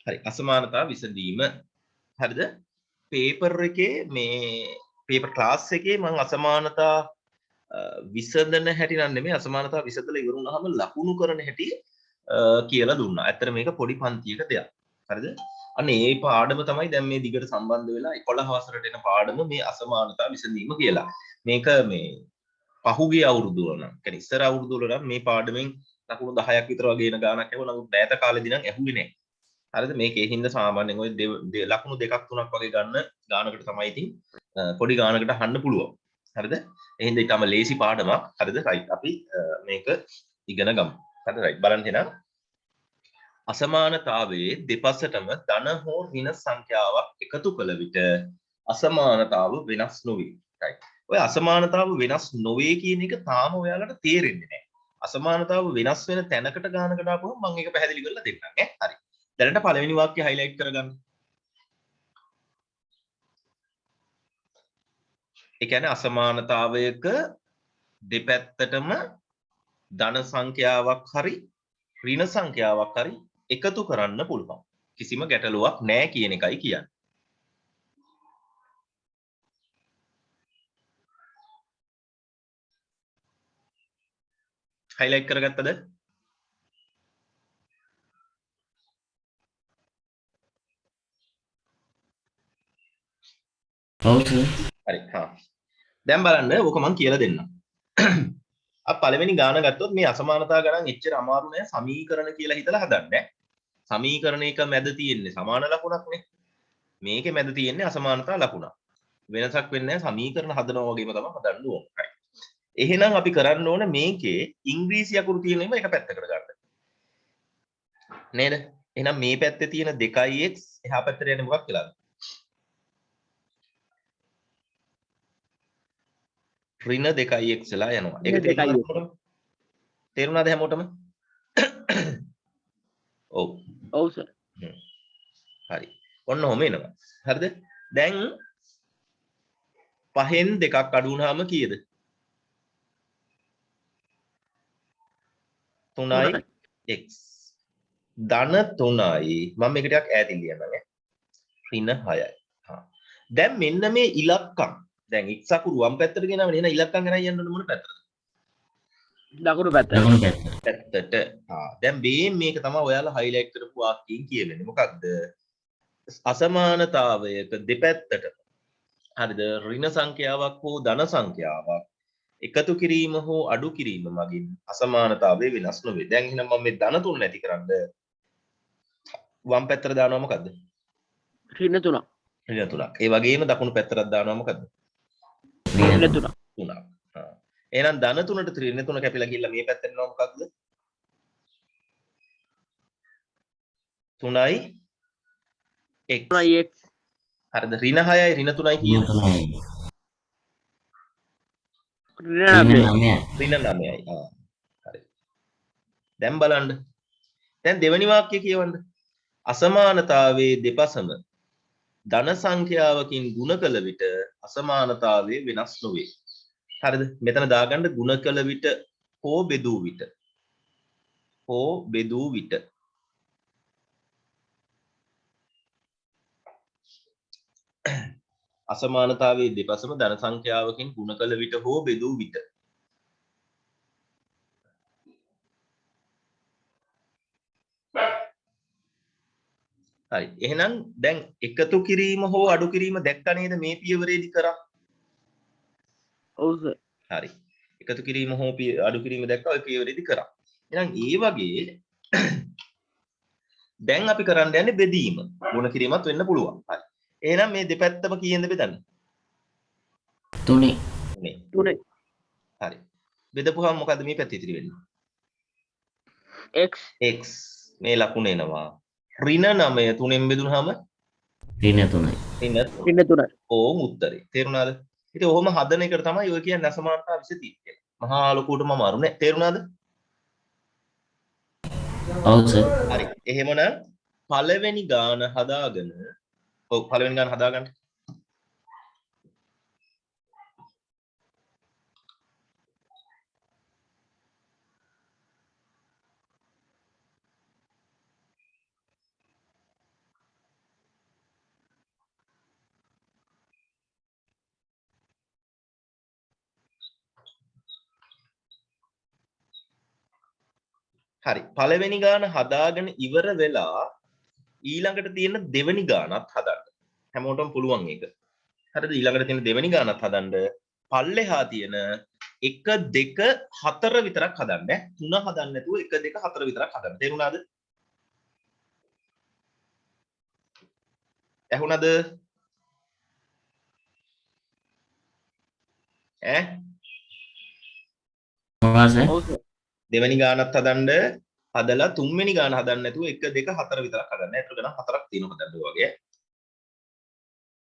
හරි අසමානතා විසඳීම හරිද පේපර් එකේ මේ පේපර් ක්ලාස් එකේ මම අසමානතා විසඳන හැටි නම් නෙමෙයි අසමානතා විසඳලා ඉවරුනහම ලකුණු කරන හැටි කියලා දුන්නා. ඇත්තට මේක පොඩි පන්තියක දෙයක්. හරිද? අන්න ඒ පාඩම තමයි දැන් මේ දිගට සම්බන්ධ වෙලා 11 වසරට එන පාඩම මේ අසමානතා විසඳීම කියලා. මේක මේ පහුගිය අවුරුදු වල නම් කියන්නේ ඉස්සර අවුරුදු වල නම් මේ පාඩමෙන් ලකුණු 10ක් විතර වගේ එන ගාණක් ඇහුවා. නමුත් ඈත කාලෙදී නම් ඇහුවේ නැහැ. හරිද? මේකේ හින්දා සාමාන්‍යයෙන් ඔය ලකුණු දෙකක් තුනක් වගේ ගන්න ගානකට තමයි ඉතින් පොඩි ගානකට අහන්න පුළුවන්. හරිද? එහෙනම් ඊටම ලේසි පාඩමක්. හරිද? රයිට්. අපි මේක ඉගෙන ගමු. හරිද? රයිට්. බලන්න එහෙනම් අසමානතාවයේ දෙපසටම ධන හෝ ඍණ සංඛ්‍යාවක් එකතු කළ විට අසමානතාව වෙනස් නොවේ. රයිට්. ඔය අසමානතාව වෙනස් නොවේ කියන එක තාම ඔයාලට තේරෙන්නේ නැහැ. අසමානතාව වෙනස් වෙන තැනකට ගානකට ආපුවම මම ඒක පැහැදිලි කරලා දෙන්නම් ඈ. හරි. දැනට පළවෙනි වාක්‍යය highlight කරගන්න. ඒ කියන්නේ අසමානතාවයක දෙපැත්තටම ධන සංඛ්‍යාවක් හරි ඍණ සංඛ්‍යාවක් හරි එකතු කරන්න පුළුවන්. කිසිම ගැටලුවක් නැහැ කියන එකයි කියන්නේ. highlight කරගත්තද? ඔව් සර්. හරි. හා. දැන් බලන්න ඕක මම කියලා දෙන්නම්. අප පළවෙනි ගාන ගත්තොත් මේ අසමානතා ගණන් එච්චර අමාරු නෑ සමීකරණ කියලා හිතලා හදන්නේ. සමීකරණයක මැද තියෙන්නේ සමාන ලකුණක් නේ. මේකේ මැද තියෙන්නේ අසමානතා ලකුණක්. වෙනසක් වෙන්නේ නැහැ සමීකරණ හදනවා වගේම තමයි හදන්න ඕන. හරි. එහෙනම් අපි කරන්න ඕන මේකේ ඉංග්‍රීසි අකුරු තියෙන එක පැත්තකට ගන්න. නේද? එහෙනම් මේ පැත්තේ තියෙන 2x එහා පැත්තට යන්නේ මොකක් කියලාද? ඍණ 2x වෙලා යනවා. ඒක තේරුණාද හැමෝටම? ඔව්. ඔව් සර්. හරි. ඔන්න ඔහම එනවා. හරිද? දැන් 5න් 2ක් අඩු වුණාම කීයද? 3යි x. ධන 3යි මම මේක ටිකක් ඈතින් ලියන්නම් ඈ. ඍණ 6යි. හා. දැන් මෙන්න මේ ඉලක්කම් දැන් x අකුරු වම් පැත්තට ගෙනාවනේ එහෙනම් ඉලක්කම් ගෙනයි යන්න ඕන මොන පැත්තටද? දකුණු පැත්ත. දකුණු පැත්ත. පැත්තට. හා. දැන් මේක තමයි ඔයාලා highlight කරපු වාක්‍යයෙන් කියවෙන්නේ. මොකක්ද? අසමානතාවයක දෙපැත්තට හරිද ඍණ සංඛ්‍යාවක් හෝ ධන සංඛ්‍යාවක් එකතු කිරීම හෝ අඩු කිරීම මගින් අසමානතාවය වෙනස් නොවේ. දැන් එහෙනම් මම මේ ධන තුන නැති කරන්න වම් පැත්තට දානවා මොකද්ද? ඍණ 3. ඍණ 3ක්. ඒ වගේම දකුණු පැත්තට දානවා මොකද්ද? ඍණ 3. 3ක්. හා. එහෙනම් ධන 3ට ඍණ 3 කැපිලා ගිහිල්ලා මේ පැත්තට එනවා මොකක්ද? 3යි x. 3x. හරිද? ඍණ 6යි ඍණ 3යි කීයද? ඍණ 9. ඍණ 9යි. ආ. හරි. දැන් බලන්න. දැන් දෙවෙනි වාක්‍යය කියවන්න. අසමානතාවයේ දෙපසම ධන සංඛ්‍යාවකින් ගුණ කළ විට අසමානතාවය වෙනස් නොවේ. හරිද? මෙතන දාගන්න ගුණ කළ විට හෝ බෙදූ විට. හෝ බෙදූ විට. අසමානතාවයේ දෙපසම ධන සංඛ්‍යාවකින් ගුණ කළ විට හෝ බෙදූ විට. හරි. එහෙනම් දැන් එකතු කිරීම හෝ අඩු කිරීම දැක්ක නේද මේ පියවරේදී කරා? ඔව් සර්. හරි. එකතු කිරීම හෝ අඩු කිරීම දැක්ක ඔය පියවරේදී කරා. එහෙනම් ඒ වගේ දැන් අපි කරන්න යන්නේ බෙදීම. ගුණ කිරීමත් වෙන්න පුළුවන්. හරි. එහෙනම් මේ දෙපැත්තම කීයෙන්ද බෙදන්නේ? 3. 3. හරි. බෙදපුවාම මොකද මේ පැත්තේ ඉතිරි වෙන්නේ? x. x මේ ලකුණ එනවා. ඍණ 9 3ෙන් බෙදුනහම ඍණ 3යි. ඍණ 3. ඕම් උත්තරේ. තේරුණාද? ඉතින් ඔහොම හදන එකට තමයි ඔය කියන්නේ අසමානතා විසඳීම කියලා. මහා ලොකුටම අමාරු නේ. තේරුණාද? ඔව් සර්. හරි. එහෙමනම් පළවෙනි ගාන හදාගෙන ඔව් පළවෙනි ගාන හදාගන්න. හරි. පළවෙනි ගාන හදාගෙන ඉවර වෙලා ඊළඟට තියෙන දෙවෙනි ගානත් හදන්න. හැමෝටම පුළුවන් ඒක. හරිද? ඊළඟට තියෙන දෙවෙනි ගානත් හදන්න. පල්ලෙහා තියෙන 1 2 4 විතරක් හදන්න. 3 හදන්න නැතුව 1 2 4 විතරක් හදන්න. තේරුණාද? ඇහුණාද? ඈ මොනවා සර්? ඔව් සර්. දෙවෙනි ගානත් හදන්න හදලා තුන්වෙනි ගාන හදන්න නැතුව 1 2 4 විතරක් හදන්න. ඒතර ගණන් 4ක් තියෙනවා හදන්න වගේ.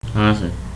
හා සර්.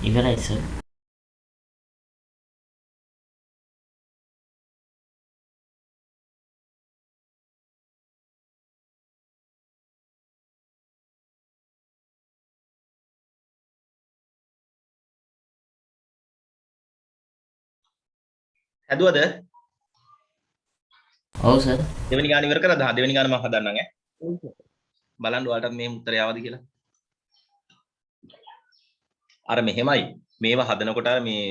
ඉවරයි සර්. හැදුවද? ඔව් සර්. දෙවෙනි ගාන ඉවර කරලා දෙවෙනි ගාන මම හදන්නම් ඈ. ඔව් සර්. බලන්න ඔයාලට මේ උත්තරය ආවද කියලා. අර මෙහෙමයි. මේවා හදනකොට අර මේ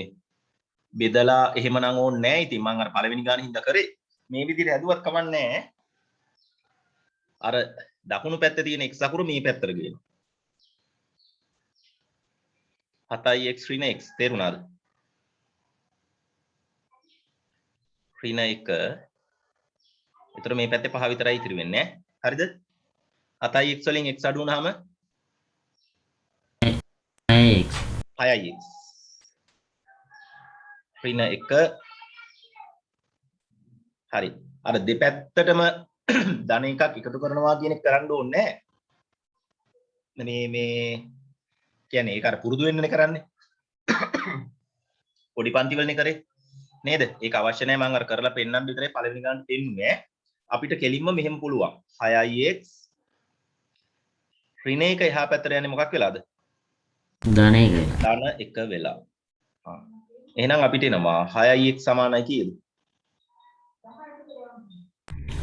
බෙදලා එහෙමනම් ඕනේ නැහැ. ඉතින් මම අර පළවෙනි ගාන හින්දා කරේ. මේ විදිහට හැදුවත් කමන්නේ නැහැ. අර දකුණු පැත්තේ තියෙන x අකුර මේ පැත්තට ගේනවා. 7x ඍණ x තේරුණාද? ඍණ 1. ඒතර මේ පැත්තේ 5 විතරයි ඉතිරි වෙන්නේ ඈ. හරිද? 7x වලින් x අඩු වුණාම 6x 6x. ඍණ 1. හරි. අර දෙපැත්තටම ධන එකක් එකතු කරනවා කියන එක කරන්න ඕනේ නැහැ. මේ කියන්නේ ඒක අර පුරුදු වෙන්නනේ කරන්නේ. පොඩි පන්ති වලනේ කරේ. නේද? ඒක අවශ්‍ය නැහැ මම අර කරලා පෙන්නන්න විතරයි පළවෙනි ගාන දෙන්නේ. අපිට කෙලින්ම මෙහෙම පුළුවන්. 6ix ඍණ 1 එහා පැත්තට යන්නේ මොකක් වෙලාද? ධන 1 වෙලා. ධන 1 වෙලා. එහෙනම් අපිට එනවා 6ix සමානයි කීයද?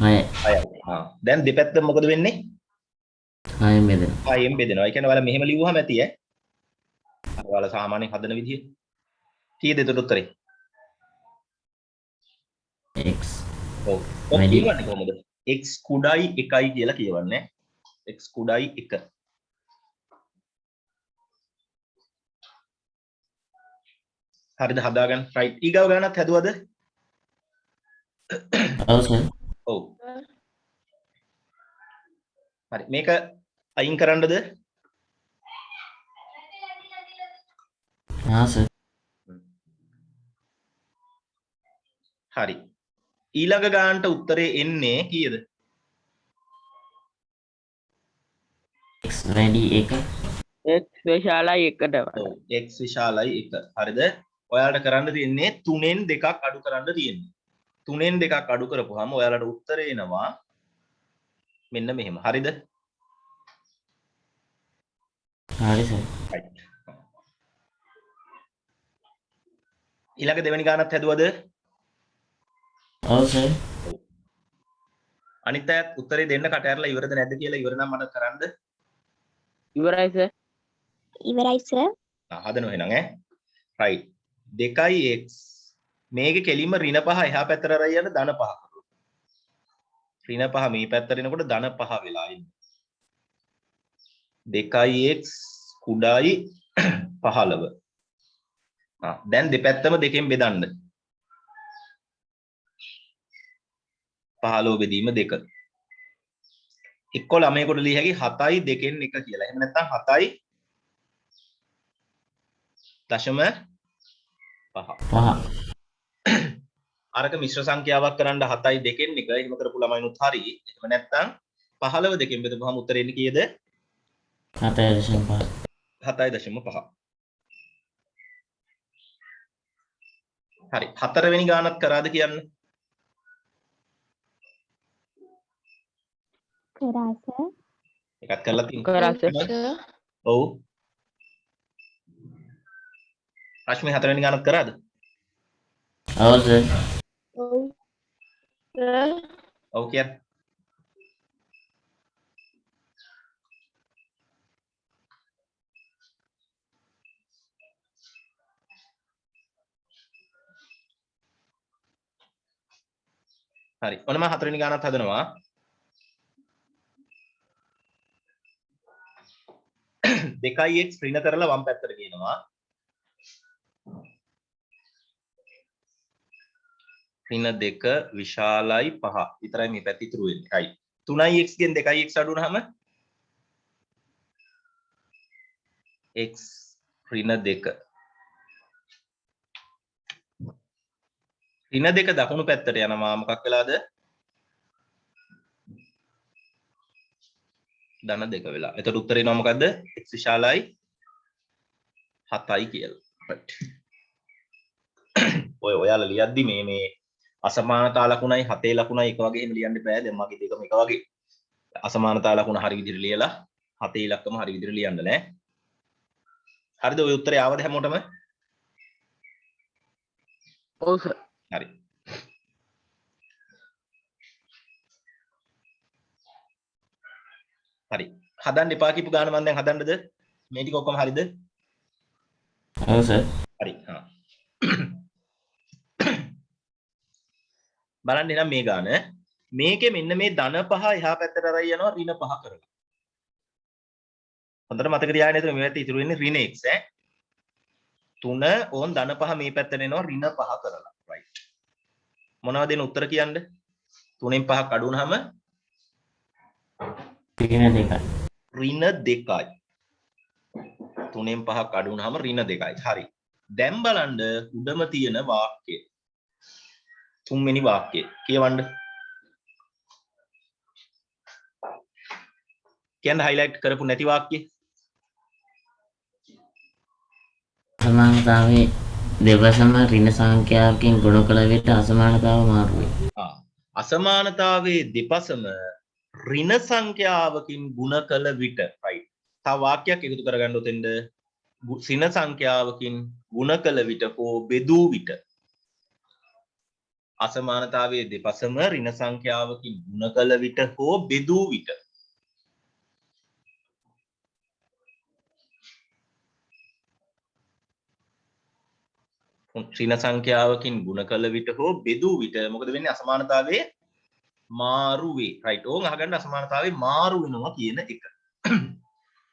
6 6යි. දැන් දෙපැත්ත මොකද වෙන්නේ? 6 බෙදෙනවා. 6න් බෙදෙනවා. ඒ කියන්නේ ඔයාලා මෙහෙම ලිව්වහම ඇති ඈ. අර ඔයාලා සාමාන්‍යයෙන් හදන විදිය. කීයද එතකොට උත්තරේ? x ඔව්. ඔක් වැඩි. කියවන්නේ කොහොමද? x කුඩායි 1යි කියලා කියවන්නේ. x කුඩායි 1. හරිද හදාගන්න. රයිට්. ඊගව ගානත් හැදුවද? ඔව් සර්. ඔව්. හරි. මේක අයින් කරන්නද? ආ සර්. හරි. ඊළඟ ගානට උත්තරේ එන්නේ කීයද? x වැඩි 1 x විශාලයි එකට ඔව්. x විශාලයි 1. හරිද? ඔයාලට කරන්න තියෙන්නේ 3ෙන් 2ක් අඩු කරන්න තියෙන්නේ. 3ෙන් 2ක් අඩු කරපුවාම ඔයාලට උත්තරේ එනවා මෙන්න මෙහෙම. හරිද? හරි සර්. right. ඊළඟ දෙවෙනි ගානත් හැදුවද? ඔව් සර්. අනිත් අයත් උත්තරේ දෙන්න කට ඇරලා ඉවරද නැද්ද කියලා ඉවර නම් මට කරන්න. ඉවරයි සර්. ඉවරයි සර්. හදනවා එහෙනම් ඈ. right. 2x මේකේ කෙලින්ම ඍණ 5 එහා පැත්තට අරයි යන ධන 5. ඍණ 5 මේ පැත්තට එනකොට ධන 5 වෙලා ඉන්නේ. 2x කුඩායි 15. දැන් දෙපැත්තම දෙකෙන් බෙදන්න. 15 බෙදීම 2. එක්ක ළමයෙකුට ලිය හැකි 7යි 2න් 1 කියලා. එහෙම නැත්නම් 7යි දශම 5. 5 අරක මිශ්‍ර සංඛ්‍යාවක් කරන්න 7යි 2න් 1. එහෙම කරපු ළමයිනුත් හරි. එහෙම නැත්නම් 15 2න් බෙදපුවාම උත්තරේ එන්නේ කීයද? 7.5 7.5. හරි. හතරවෙනි ගානත් කරාද කියන්න? කරා සර්. එකක් කරලා තියෙනවා. කරා සර්. ඔව්. රශ්මි හතරවෙනි ගානත් කරාද? ඔව් සර්. ඔව් සර්. ඔව් කියන්න. හරි. ඔන්න මම හතරවෙනි ගානත් හදනවා. දෙකයි x ඍණ කරලා වම් පැත්තට ගේනවා. ඍණ 2 විශාලයි 5 විතරයි මේ පැත්ත ඉතුරු වෙන්නේ. right. 3x ගෙන් 2x අඩු වුනහම x ඍණ 2. ඍණ 2 දකුණු පැත්තට යනවා මොකක් වෙලාද? ධන 2 වෙලා. එතකොට උත්තරේ එනවා මොකද්ද? x විශාලයි 7යි කියලා. right. ඔයාලා ලියද්දි මේ අසමානතා ලකුණයි 7 ලකුණයි එක වගේ එහෙම ලියන්න බෑ. දැන් මගේ දෙකම එක වගේ. අසමානතා ලකුණ හරි විදිහට ලියලා 7 ඉලක්කම හරි විදිහට ලියන්න නෑ. හරිද? ඔය උත්තරේ ආවද හැමෝටම? ඔව් සර්. හරි. හරි. හදන්න එපා කියපු ගාන මම දැන් හදන්නද? මේ ටික ඔක්කොම හරිද? ඔව් සර්. හරි. හා. බලන්න එනම් මේ ගාන. මේකේ මෙන්න මේ ධන පහ එහා පැත්තට අරයි යනවා ඍණ පහ කරලා. හොඳට මතක තියාගන්න. එතන මේ පැත්තේ ඉතුරු වෙන්නේ ඍණ x ඈ. 3 ඕන් ධන පහ මේ පැත්තට එනවා ඍණ පහ කරලා. right. මොනවද දෙන උත්තර කියන්නේ? 3න් 5ක් අඩු වුනහම ඍණ 2යි. ඍණ 2යි. 3න් 5ක් අඩු වුනහම ඍණ 2යි. හරි. දැන් බලන්න උඩම තියෙන වාක්‍යය. තුන්වෙනි වාක්‍යය. කියවන්න. කියන්න highlight කරපු නැති වාක්‍යය. අසමානතාවයේ දෙවසම ඍණ සංඛ්‍යාවකින් ගුණ කළ විට අසමානතාව මාරු වේ. අසමානතාවයේ දෙපසම ඍණ සංඛ්‍යාවකින් ගුණ කළ විට right. තව වාක්‍යයක් එකතු කරගන්න උතෙන්ද ඍණ සංඛ්‍යාවකින් ගුණ කළ විට හෝ බෙදූ විට අසමානතාවයේ දෙපසම ඍණ සංඛ්‍යාවකින් ගුණ කළ විට හෝ බෙදූ විට ඍණ සංඛ්‍යාවකින් ගුණ කළ විට හෝ බෙදූ විට මොකද වෙන්නේ? අසමානතාවයේ මාරු වේ. right. ඕන් අහගන්න අසමානතාවයේ මාරු වෙනවා කියන එක.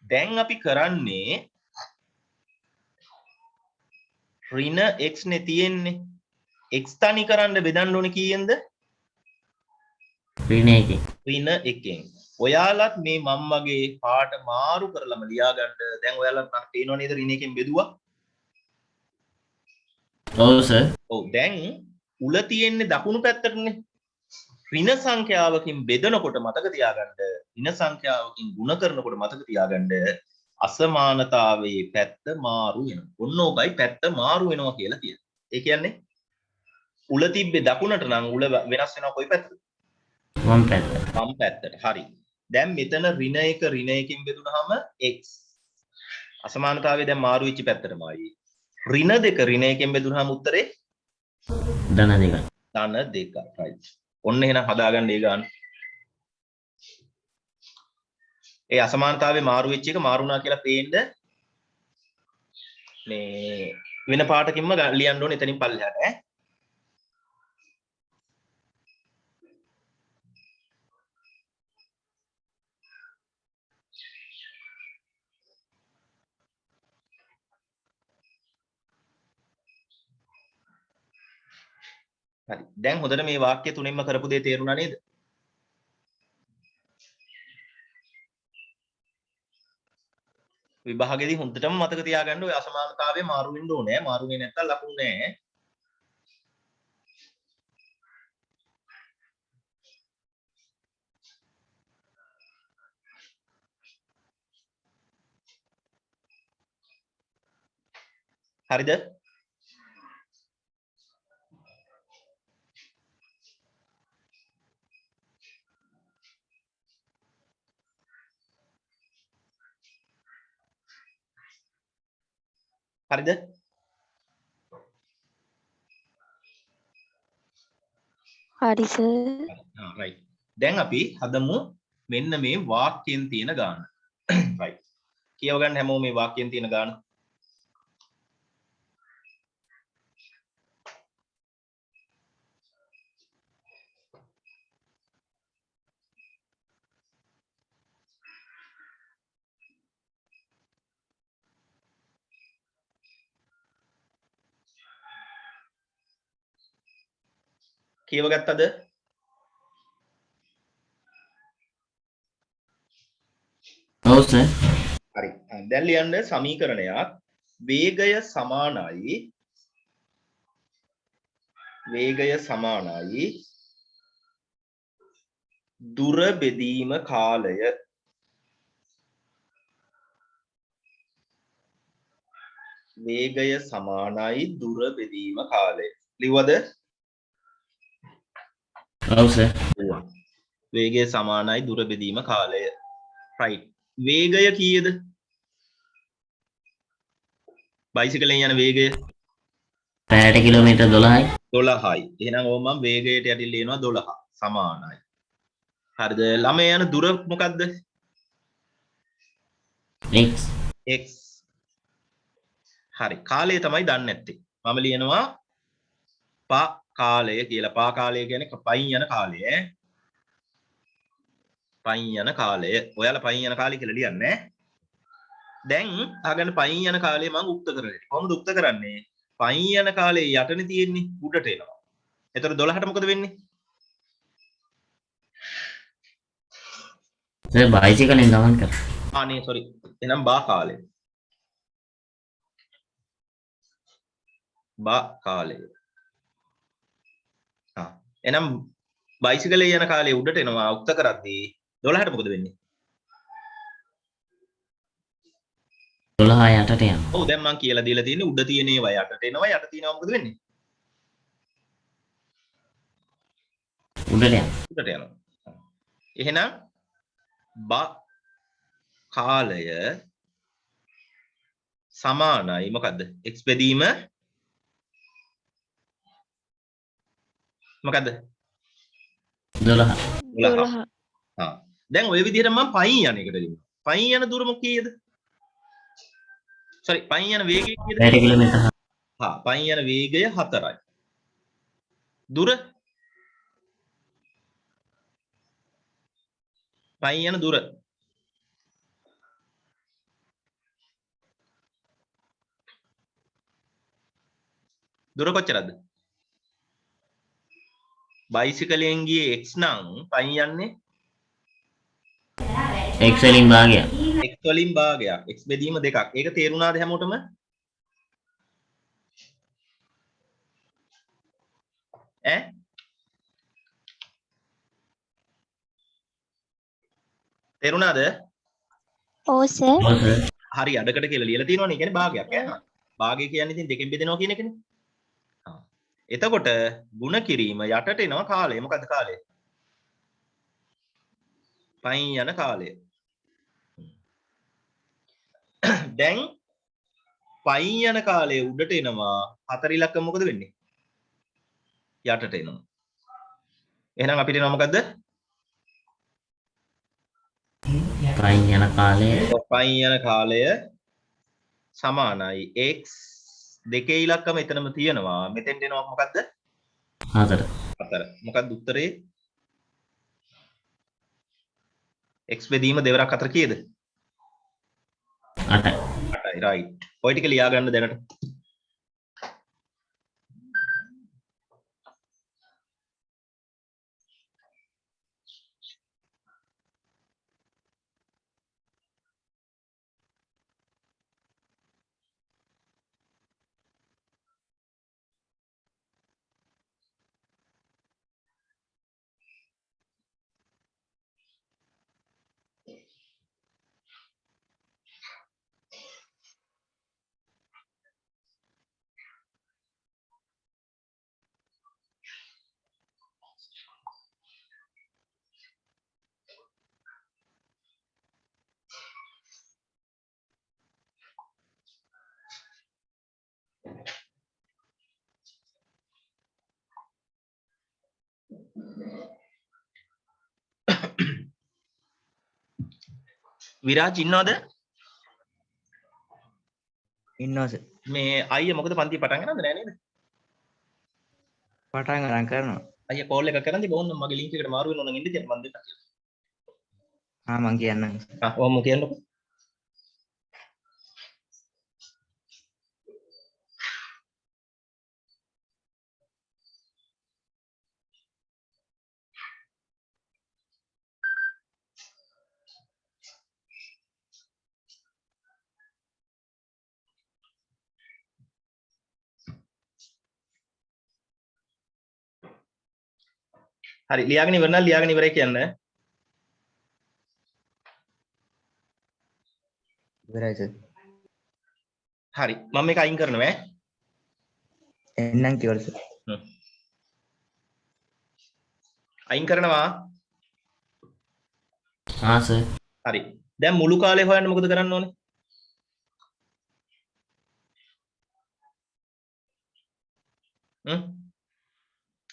දැන් අපි කරන්නේ ඍණ x නේ තියෙන්නේ. x තනි කරන්න බෙදන්න ඕනේ කීයෙන්ද? ඍණ 1. ඍණ 1ෙන්. ඔයාලත් මේ මම වගේ පාට මාරු කරලම ලියාගන්න. දැන් ඔයාලට නම් පේනව නේද ඍණ 1ෙන් බෙදුවා? ඔව් සර්. ඔව් දැන් උල තියෙන්නේ දකුණු පැත්තටනේ. ඍණ සංඛ්‍යාවකින් බෙදනකොට මතක තියාගන්න ඍණ සංඛ්‍යාවකින් ಗುಣ කරනකොට මතක තියාගන්න අසමානතාවයේ පැත්ත මාරු වෙනවා. ඔන්න ඕකයි පැත්ත මාරු වෙනවා කියලා කියන්නේ. ඒ කියන්නේ උල තිබ්බේ දකුණට නම් උල වෙනස් වෙනවා කොයි පැත්තටද? වම් පැත්ත. වම් පැත්තට. හරි. දැන් මෙතන ඍණ 1 ඍණ 1කින් බෙදුනහම x. අසමානතාවය දැන් මාරු වෙච්ච පැත්තටමයි. ඍණ 2 ඍණ 1කින් බෙදුනහම උත්තරේ ධන 2යි. ධන 2යි. right. ඔන්න එහෙනම් හදාගන්න ඒ ගන්න. ඒ අසමානතාවයේ මාරු වෙච්ච එක මාරුණා කියලා පේන්න මේ වෙන පාටකින්ම ලියන්න ඕනේ එතනින් පල්ලෙහාට ඈ. හරි. දැන් හොඳට මේ වාක්‍ය තුනෙන්ම කරපු දේ තේරුණා නේද? විභාගෙදී හොඳටම මතක තියාගන්න ඔය අසමානතාවය මාරු වෙන්න ඕනේ. මාරු වෙන්නේ නැත්තම් ලකුණු නැහැ. හරිද? හරිද? හරි සර්. right. දැන් අපි හදමු මෙන්න මේ වාක්‍යයෙන් තියෙන ගාන. right. කියව ගන්න හැමෝම මේ වාක්‍යයෙන් තියෙන ගාන. කියව ගත්තද? ඔව් සර්. හරි. දැන් ලියන්න සමීකරණයක් වේගය සමානයි දුර බෙදීම කාලය වේගය සමානයි දුර බෙදීම කාලය. ලිව්වද? ඔව් සර්. වේගය සමානයි දුර බෙදීම කාලය. right. වේගය කීයද? බයිසිකලෙන් යන වේගය පැයට කිලෝමීටර් 12යි. 12යි. එහෙනම් ඕම මම වේගයට යටින් ලියනවා 12 සමානයි. හරිද? ළමයා යන දුර මොකද්ද? x. x. හරි. කාලය තමයි දන්නේ නැත්තේ. මම ලියනවා ප කාලය කියලා. ප කාලය කියන්නේ පයින් යන කාලය ඈ. පයින් යන කාලය. ඔයාලා පයින් යන කාලය කියලා ලියන්නේ ඈ. දැන් අහගන්න පයින් යන කාලය මම උක්ත කරන්නේ. කොහොමද උක්ත කරන්නේ? පයින් යන කාලේ යටනේ තියෙන්නේ උඩට එනවා. එතකොට 12ට මොකද වෙන්නේ? සර් බයිසිකලෙන් ගමන් කරා. නේ sorry. එහෙනම් බා කාලය. බා කාලය. එහෙනම් බයිසිකලේ යන කාලේ උඩට එනවා උක්ත කරද්දී 12ට මොකද වෙන්නේ? 12 යටට යනවා. ඔව් දැන් මම කියලා දීලා තියෙන්නේ උඩ තියෙන ඒවා යටට එනවා යට තියෙනවා මොකද වෙන්නේ? උඩට යනවා. උඩට යනවා. එහෙනම් බ කාලය සමානයි මොකද්ද? x බෙදීම මොකද්ද? 12. 12. දැන් ওই විදිහට මම පයින් යන එකට ලියනවා. පයින් යන දුර මොකීයද? sorry පයින් යන වේගය කීයද? පැයට කිලෝමීටර් 4. පයින් යන වේගය 4යි. දුර පයින් යන දුර දුර කොච්චරද? බයිසිකලෙන් ගියේ x නම් පයින් යන්නේ x වලින් භාගයක්. x වලින් භාගයක්. x බෙදීම දෙකක්. ඒක තේරුණාද හැමෝටම? ඈ? තේරුණාද? ඔව් සර්. ඔව් සර්. හරි අඩකට කියලා ලියලා තියෙනවනේ. ඒ කියන්නේ භාගයක් ඈ. භාගය කියන්නේ ඉතින් දෙකෙන් බෙදෙනවා කියන එකනේ. එතකොට ಗುಣ කිරීම යටට එනවා කාලය. මොකද්ද කාලය? පයින් යන කාලය. දැන් පයින් යන කාලය උඩට එනවා 4 ඉලක්ක මොකද වෙන්නේ? යටට එනවා. එහෙනම් අපිට එනවා මොකද්ද? පයින් යන කාලය පයින් යන කාලය සමානයි x දෙකේ ඉලක්කම එතනම තියෙනවා. මෙතෙන්ට එනවා මොකද්ද? 4. 4. මොකක්ද උත්තරේ? x බෙදීම දෙවරක් 4 කීයද? 8යි. 8යි right. ඔය ටික ලියා ගන්න දැනට. විරාජ් ඉන්නවද? ඉන්නවා සර්. මේ අයියා මොකද පන්ති පටන් ගන්නද නෑ නේද? පටන් ගන්න කරනවා. අයියා කෝල් එකක් කරන්දි ඕන්න මගේ ලින්ක් එකට මාරු වෙනවා නම් ඉන්න දෙන්න මම දෙන්නම් කියලා. මං කියන්නම්. ඔහොම කියන්නකෝ. හරි ලියාගෙන ඉවර නම් ලියාගෙන ඉවරයි කියන්න. ඉවරයි සර්. හරි මම මේක අයින් කරනවා ඈ. එන්නම් කිව්වද සර්? අයින් කරනවා. ආ සර්. හරි. දැන් මුළු කාලේ හොයන්න මොකද කරන්න ඕනේ?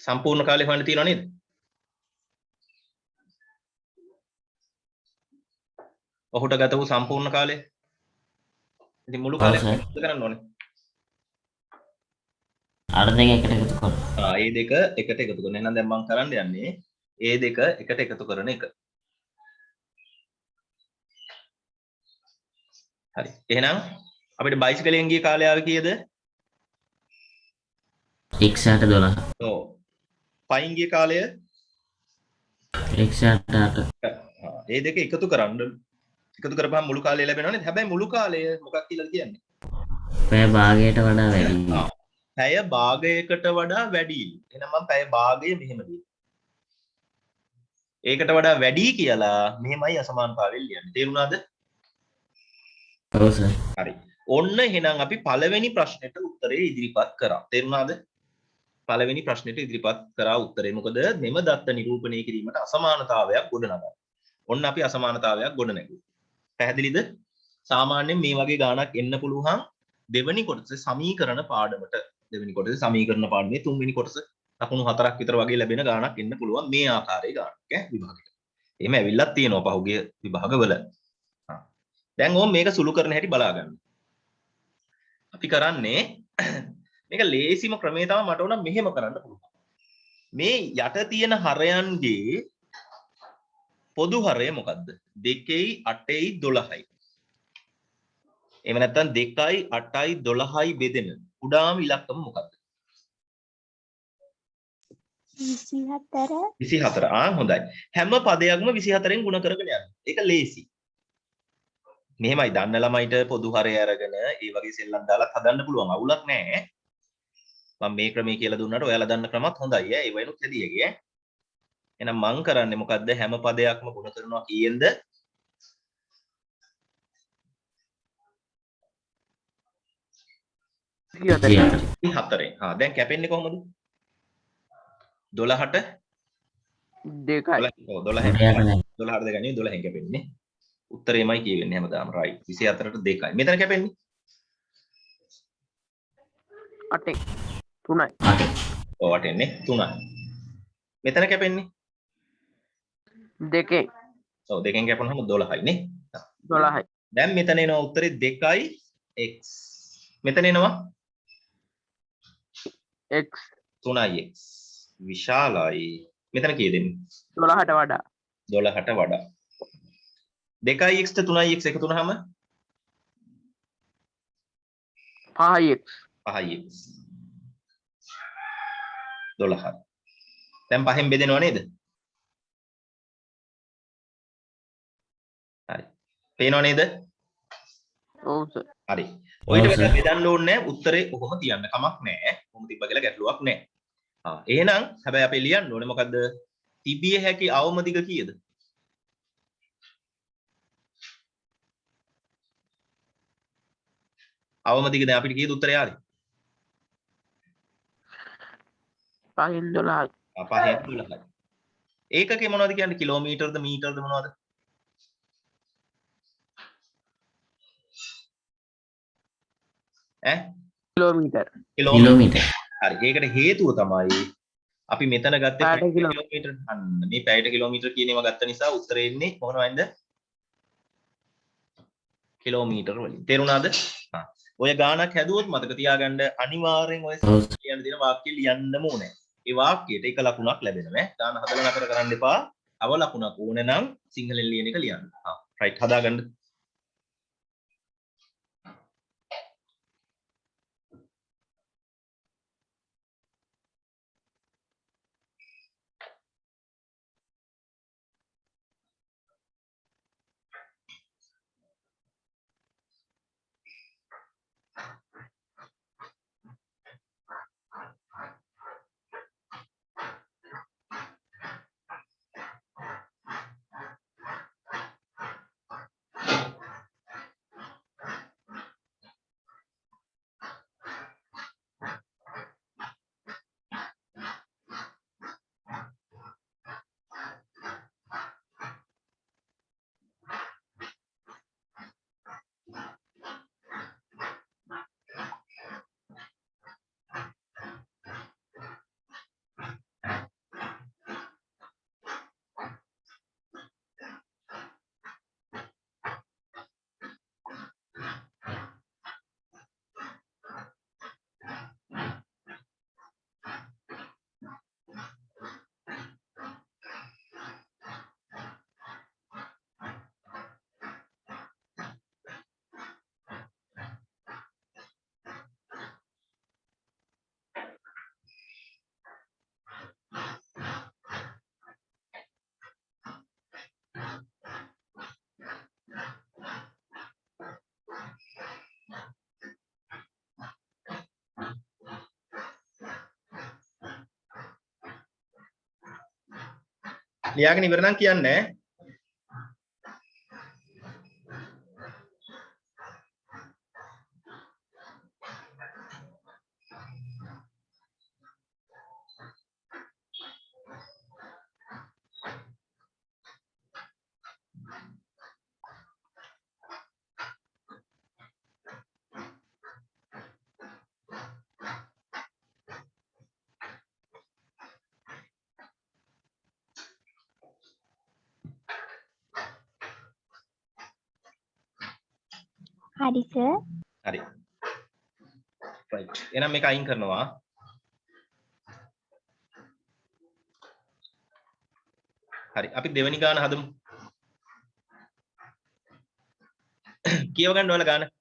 සම්පූර්ණ කාලේ හොයන්න තියෙනව නේද? ඔහුට ගත වූ සම්පූර්ණ කාලය. ඉතින් මුළු කාලේ මොකද කරන්න ඕනේ? අර දෙක එකට එකතු කරනවා. ඒ දෙක එකට එකතු කරන. එහෙනම් දැන් මම කරන්න යන්නේ ඒ දෙක එකට එකතු කරන එක. හරි. එහෙනම් අපිට බයිසිකලෙන් ගිය කාලය ආවේ කීයද? x8 12. ඔව්. පයින් ගිය කාලය x8 8. ඒ දෙක එකතු කරන්න. එකතු කරපුවම මුළු කාලය ලැබෙනවා නේද? හැබැයි මුළු කාලය මොකක් කියලාද කියන්නේ? පැය භාගයට වඩා වැඩි. පැය භාගයකට වඩා වැඩි. එහෙනම් මම පැය භාගය මෙහෙම ලියනවා. ඒකට වඩා වැඩි කියලා මෙහෙමයි අසමානතාවයෙන් ලියන්නේ. තේරුණාද? ඔව් සර්. හරි. ඔන්න එහෙනම් අපි පළවෙනි ප්‍රශ්නෙට උත්තරේ ඉදිරිපත් කරා. තේරුණාද? පළවෙනි ප්‍රශ්නෙට ඉදිරිපත් කරා උත්තරේ. මොකද මෙම දත්ත නිරූපණය කිරීමට අසමානතාවයක් ගොඩනගා. ඔන්න අපි අසමානතාවයක් ගොඩනැගුවා. පැහැදිලිද? සාමාන්‍යයෙන් මේ වගේ ගාණක් එන්න පුළුවන් දෙවෙනි කොටසේ සමීකරණ පාඩමට. දෙවෙනි කොටසේ සමීකරණ පාඩමේ තුන්වෙනි කොටස ලකුණු 4ක් විතර වගේ ලැබෙන ගාණක් එන්න පුළුවන් මේ ආකාරයේ ගාණක් ඈ විභාගෙට. එහෙම ඇවිල්ලක් තියෙනවා පහුගිය විභාගවල. දැන් ඕම් මේක සුළු කරන හැටි බලා ගන්න. අපි කරන්නේ මේක ලේසිම ක්‍රමය තමයි මට උනම් මෙහෙම කරන්න පුළුවන්. මේ යට තියෙන හරයන්ගේ පොදු හරය මොකද්ද? 2යි 8යි 12යි. එහෙම නැත්නම් 2යි 8යි 12යි බෙදෙන කුඩාම ඉලක්කම මොකද්ද? 24. 24. හොඳයි. හැම පදයක්ම 24න් ගුණ කරගෙන යන්න. ඒක ලේසි. මෙහෙමයි දන්න ළමයිට පොදු හරය අරගෙන ඒ වගේ සෙල්ලම් දාලා හදන්න පුළුවන්. අවුලක් නැහැ. මම මේ ක්‍රමයේ කියලා දුන්නාට ඔයාලා දන්න ක්‍රමත් හොඳයි ඈ. ඒ වෙනුත් හැදියගේ ඈ. එහෙනම් මං කරන්නේ මොකද්ද? හැම පදයක්ම ගුණ කරනවා කීයෙන්ද? 24. දැන් කැපෙන්නේ කොහොමද? 12ට දෙකයි. ඔව් 12ට දෙකයි 12න් කැපෙන්නේ. උත්තරේමයි කියවෙන්නේ හැමදාම right. 24ට 2යි. මෙතන කැපෙන්නේ 8යි 3යි. 8. ඔව් 8න්නේ 3යි. මෙතන කැපෙන්නේ 2යි. ඔව් 2න් කැපුණාම 12යි නේ. 12යි. දැන් මෙතන එනවා උත්තරේ 2යි x. මෙතන එනවා x 3යි x. විශාලයි. මෙතන කීයද එන්නේ? 12ට වඩා. 12ට වඩා. 2යි x 3යි x එකතු වුනහම 5යි x. 5යි x 12යි. දැන් පහෙන් බෙදෙනව නේද? හරි. පේනව නේද? ඔව් සර්. හරි. ඔයිට වැඩ බෙදන්න ඕනේ නැහැ. උත්තරේ කොහොම තියන්න කමක් නැහැ. කොහොම තිබ්බ කියලා ගැටලුවක් නැහැ. එහෙනම් හැබැයි අපි ලියන්න ඕනේ මොකද්ද? තිබිය හැකි අවම දිග කීයද? අවම දිග දැන් අපිට කීයද උත්තරය ආවේ? 5න් 12යි. 5න් 12යි. ඒකකේ මොනවද කියන්නේ? කිලෝමීටර්ද මීටර්ද මොනවද? ඈ? කිලෝමීටර්. කිලෝමීටර්. හරි. ඒකට හේතුව තමයි අපි මෙතන ගත්තේ පැයට කිලෝමීටර්. අන්න මේ පැයට කිලෝමීටර් කියන ඒවා ගත්ත නිසා උත්තරේ එන්නේ මොනවයින්ද? කිලෝමීටර් වලින්. තේරුණාද? ඔය ගානක් හැදුවොත් මතක තියාගන්න අනිවාර්යෙන් ඔය කියන දින වාක්‍ය ලියන්නම ඕනේ. ඒ වාක්‍යයට එක ලකුණක් ලැබෙනවා. ගාන හදලා නතර කරන්න එපා. තව ලකුණක් ඕනේ නම් සිංහලෙන් ලියන එක ලියන්න. රයිට් හදාගන්න. ලියාගෙන ඉවර නම් කියන්නේ හරි සර්. හරි. right. එහෙනම් මේක අයින් කරනවා. හරි. අපි දෙවෙනි ගාන හදමු. කියව ගන්න ඕන ගාන.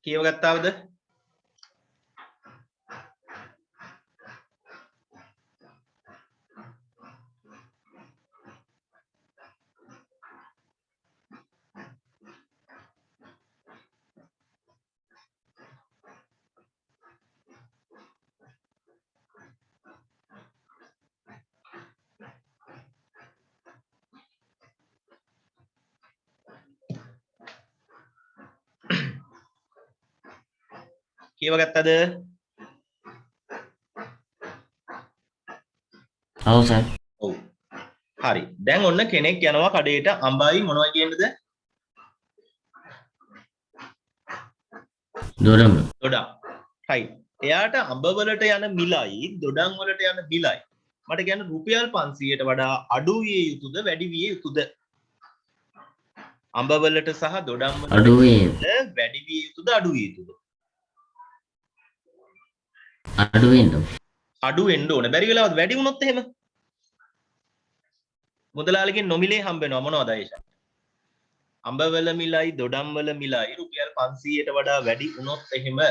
කියව ගත්තාවද? කියව ගත්තද? ඔව් සර්. ඔව්. හරි. දැන් ඔන්න කෙනෙක් යනවා කඩේට අඹයි මොනවයි කියන්නේද? දොඩම. දොඩම්. right. එයාට අඹ වලට යන මිලයි දොඩම් වලට යන මිලයි මට කියන්න රුපියල් 500ට වඩා අඩු විය යුතුද වැඩි විය යුතුද? අඹ වලට සහ දොඩම් වලට අඩු වේ. වැඩි විය යුතුද අඩු විය යුතුද? අඩු වෙන්න. අඩු වෙන්න ඕන. බැරි වෙලාවත් වැඩි වුණොත් එහෙම මුදලාලිගෙන් නොමිලේ හම්බ වෙනවා මොනවද ඒෂා? අඹ වල මිලයි දොඩම් වල මිලයි රුපියල් 500ට වඩා වැඩි වුණොත් එහෙම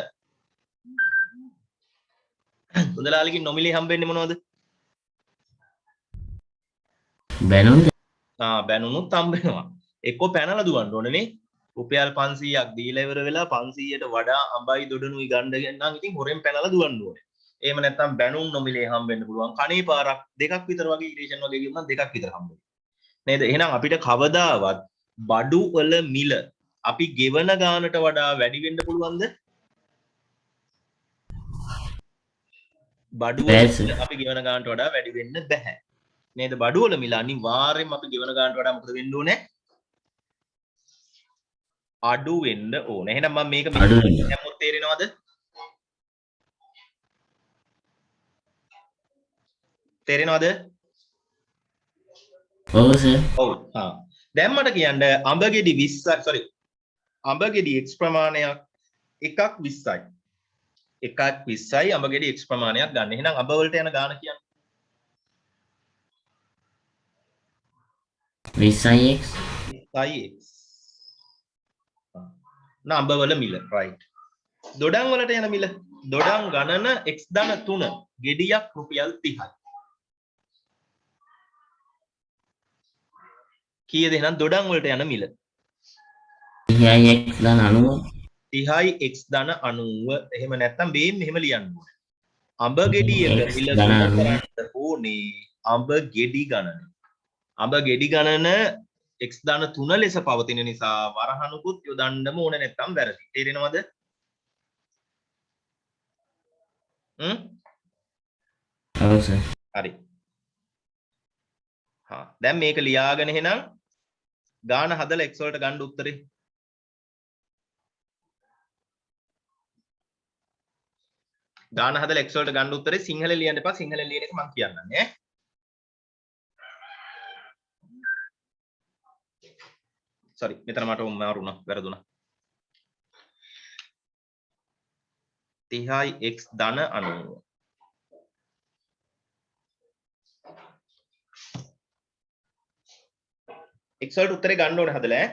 මුදලාලිගෙන් නොමිලේ හම්බ වෙන්නේ මොනවද? බැනුම්ද? බැනුනුත් හම්බ වෙනවා. එක්කෝ පැනලා දුවන්න ඕනේ. රුපියල් 500ක් දීලා ඉවර වෙලා 500ට වඩා අඹයි දොඩනුයි ගන්න නම් ඉතින් හොරෙන් පැනලා දුවන්න ඕනේ. එහෙම නැත්නම් බැනුම් නොමිලේ හම්බ වෙන්න පුළුවන්. කණේ පාරක් දෙකක් විතර වගේ ඉරිටේෂන් වගේ ගියොත් නම් දෙකක් විතර හම්බ වෙනවා. නේද? එහෙනම් අපිට කවදාවත් බඩු වල මිල අපි ගෙවන ගානට වඩා වැඩි වෙන්න පුළුවන්ද? බඩු වල අපි ගෙවන ගානට වඩා වැඩි වෙන්න බෑ. නේද? බඩු වල මිල අනිවාර්යෙන්ම අපි ගෙවන ගානට වඩා මොකද වෙන්න ඕනේ? අඩු වෙන්න ඕනේ. එහෙනම් මම මේක දැම්මොත් තේරෙනවද? තේරෙනවද? ඔව් සර්. ඔව්. දැන් මට කියන්න අඹ ගෙඩි 20 අඹ ගෙඩි x ප්‍රමාණයක් එකක් 20යි. එකක් 20යි අඹ ගෙඩි x ප්‍රමාණයක් ගන්න. එහෙනම් අඹ වලට යන ගාන කියන්නේ 20x 20x. අඹ වල මිල right. දොඩම් වලට යන මිල දොඩම් ගණන x ධන 3 ගෙඩියක් රුපියල් 30යි. කීයද එහෙනම් දොඩම් වලට යන මිල? 30x ධන 90. 30යි x ධන 90. එහෙම නැත්නම් බේම් මෙහෙම ලියන්න ඕනේ. අඹ ගෙඩියක මිල ගණන ඕනේ අඹ ගෙඩි ගණන. අඹ ගෙඩි ගණන x ධන 3 ලෙස පවතින නිසා වරහණුකුත් යොදන්නම ඕනේ නැත්නම් වැරදි. තේරෙනවද? ඔව් සර්. හරි. දැන් මේක ලියාගෙන එහෙනම් ගාන හදලා x වලට ගන්න උත්තරේ. ගාන හදලා x වලට ගන්න උත්තරේ සිංහලෙන් ලියන්න එපා. සිංහලෙන් ලියන එක මම කියන්නම් ඈ. sorry මෙතන මට මාරු වුණා වැරදුනා. 30යි x ධන 90. x වලට උත්තරේ ගන්න ඕනේ හදලා ඈ.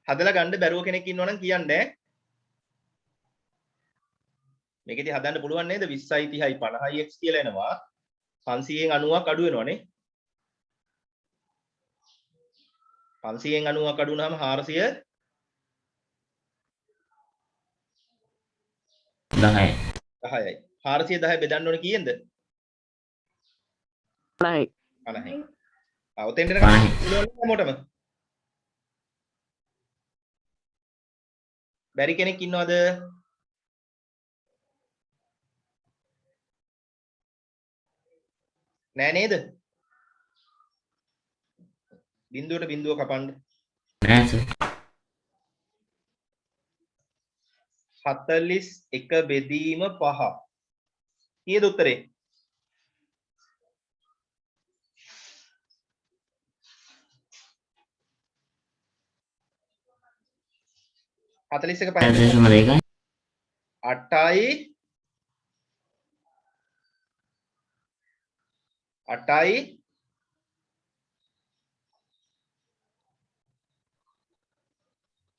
හදලා ගන්න බැරුව කෙනෙක් ඉන්නවා නම් කියන්න. මේකෙදි හදන්න පුළුවන් නේද? 20යි 30යි 50යි x කියලා එනවා. 500න් 90ක් අඩු වෙනවනේ. 500න් 90ක් අඩු වුණාම 400 10යි. 10යි. 410 බෙදන්න ඕනේ කීයෙන්ද? 50යි. 50යි. ඔතෙන්ට එනකම් පුළුවන් හැමෝටම. බැරි කෙනෙක් ඉන්නවද? නෑ නේද? බිඳුවට බිඳුව කපන්න. නෑ සර්. 41 බෙදීම 5. කීයද උත්තරේ? හතලිස් එක පහෙන් 0.2යි. 8යි 8යි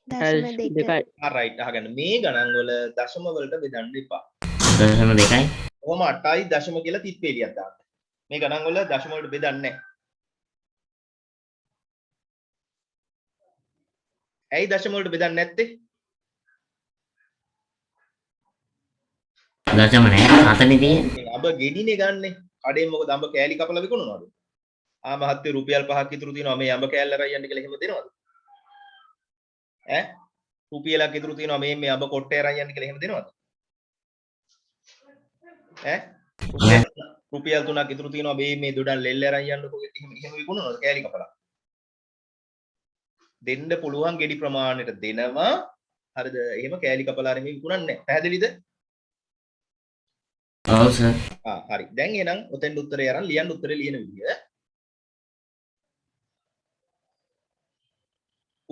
දශම දෙක. රයිට් අහගන්න. මේ ගණන් වල දශම වලට බෙදන්න එපා. 0.2යි. කොහොම 8යි දශම කියලා තිත්පේලියක් දාන්න. මේ ගණන් වල දශම වලට බෙදන්නේ නැහැ. ඇයි දශම වලට බෙදන්නේ නැත්තේ? දශම නෑ. 7නේ තියෙන්නේ. අඹ ගෙඩිනේ ගන්නෙ. කඩෙන් මොකද අඹ කෑලි කපලා විකුණනවද? මහත්තයෝ රුපියල් 5ක් ඉතුරු තියෙනවා මේ අඹ කෑල්ල අරන් යන්න කියලා එහෙම දෙනවද? ඈ රුපියලක් ඉතුරු තියෙනවා මේ අඹ කොට්ටේ අරන් යන්න කියලා එහෙම දෙනවද? ඈ රුපියල් 3ක් ඉතුරු තියෙනවා මේ දොඩන් ලෙල්ල අරන් යන්නකෝ එහෙම විකුණනවද කෑලි කපලා? දෙන්න පුළුවන් ගෙඩි ප්‍රමාණයට දෙනවා. හරිද? එහෙම කෑලි කපලා අරන් විකුණන්නේ නැහැ. පැහැදිලිද? ඔව් සර්. හරි. දැන් එහෙනම් ඔතෙන් උත්තරේ අරන් ලියන්න උත්තරේ ලියන විදිය.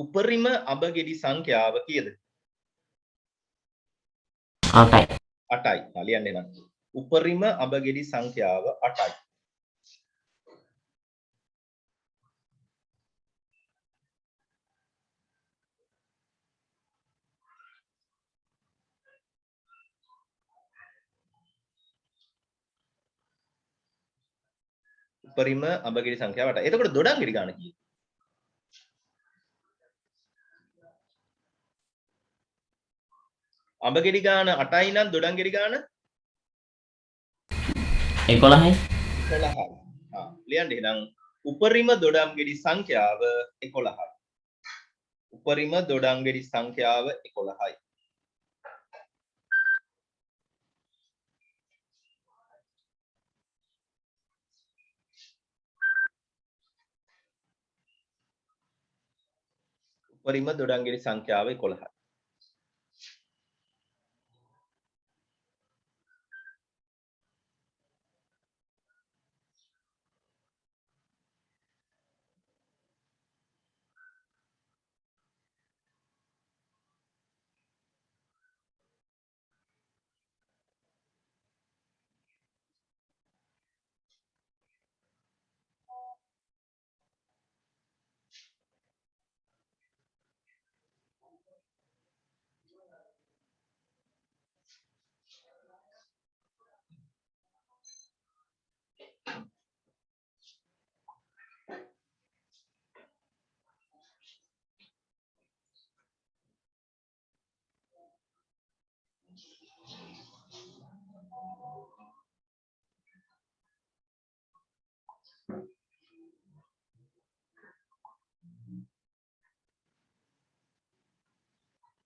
උපරිම අඹ ගෙඩි සංඛ්‍යාව කීයද? 8යි. 8යි. ලියන්න එහෙනම්. උපරිම අඹ ගෙඩි සංඛ්‍යාව 8යි. උපරිම අඹ ගෙඩි සංඛ්‍යාව 8යි. එතකොට දොඩම් ගෙඩි ගන්න කීයද? අඹ ගෙඩි ගාන 8යි නම් දොඩම් ගෙඩි ගාන 11යි. 11යි. ලියන්න එහෙනම් උපරිම දොඩම් ගෙඩි සංඛ්‍යාව 11යි. උපරිම දොඩම් ගෙඩි සංඛ්‍යාව 11යි. උපරිම දොඩම් ගෙඩි සංඛ්‍යාව 11යි.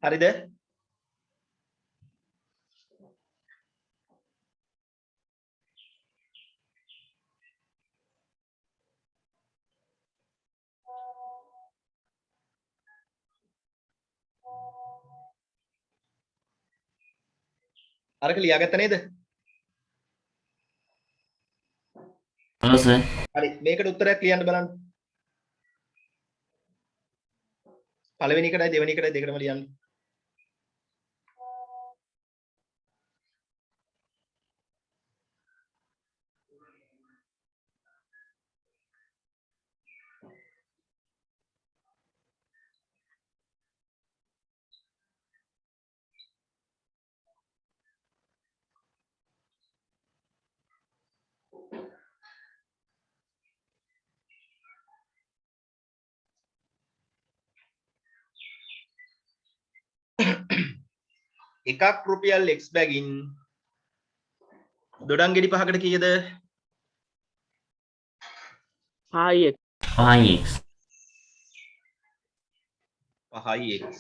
හරිද? අරක ලියාගත්ත නේද? ඔව් සර්. හරි මේකට උත්තරයක් ලියන්න බලන්න. පළවෙනි එකටයි දෙවෙනි එකටයි දෙකටම ලියන්න. එකක් රුපියල් x බැගින් දොඩම් ගෙඩි පහකට කීයද? 5x 5x 5x.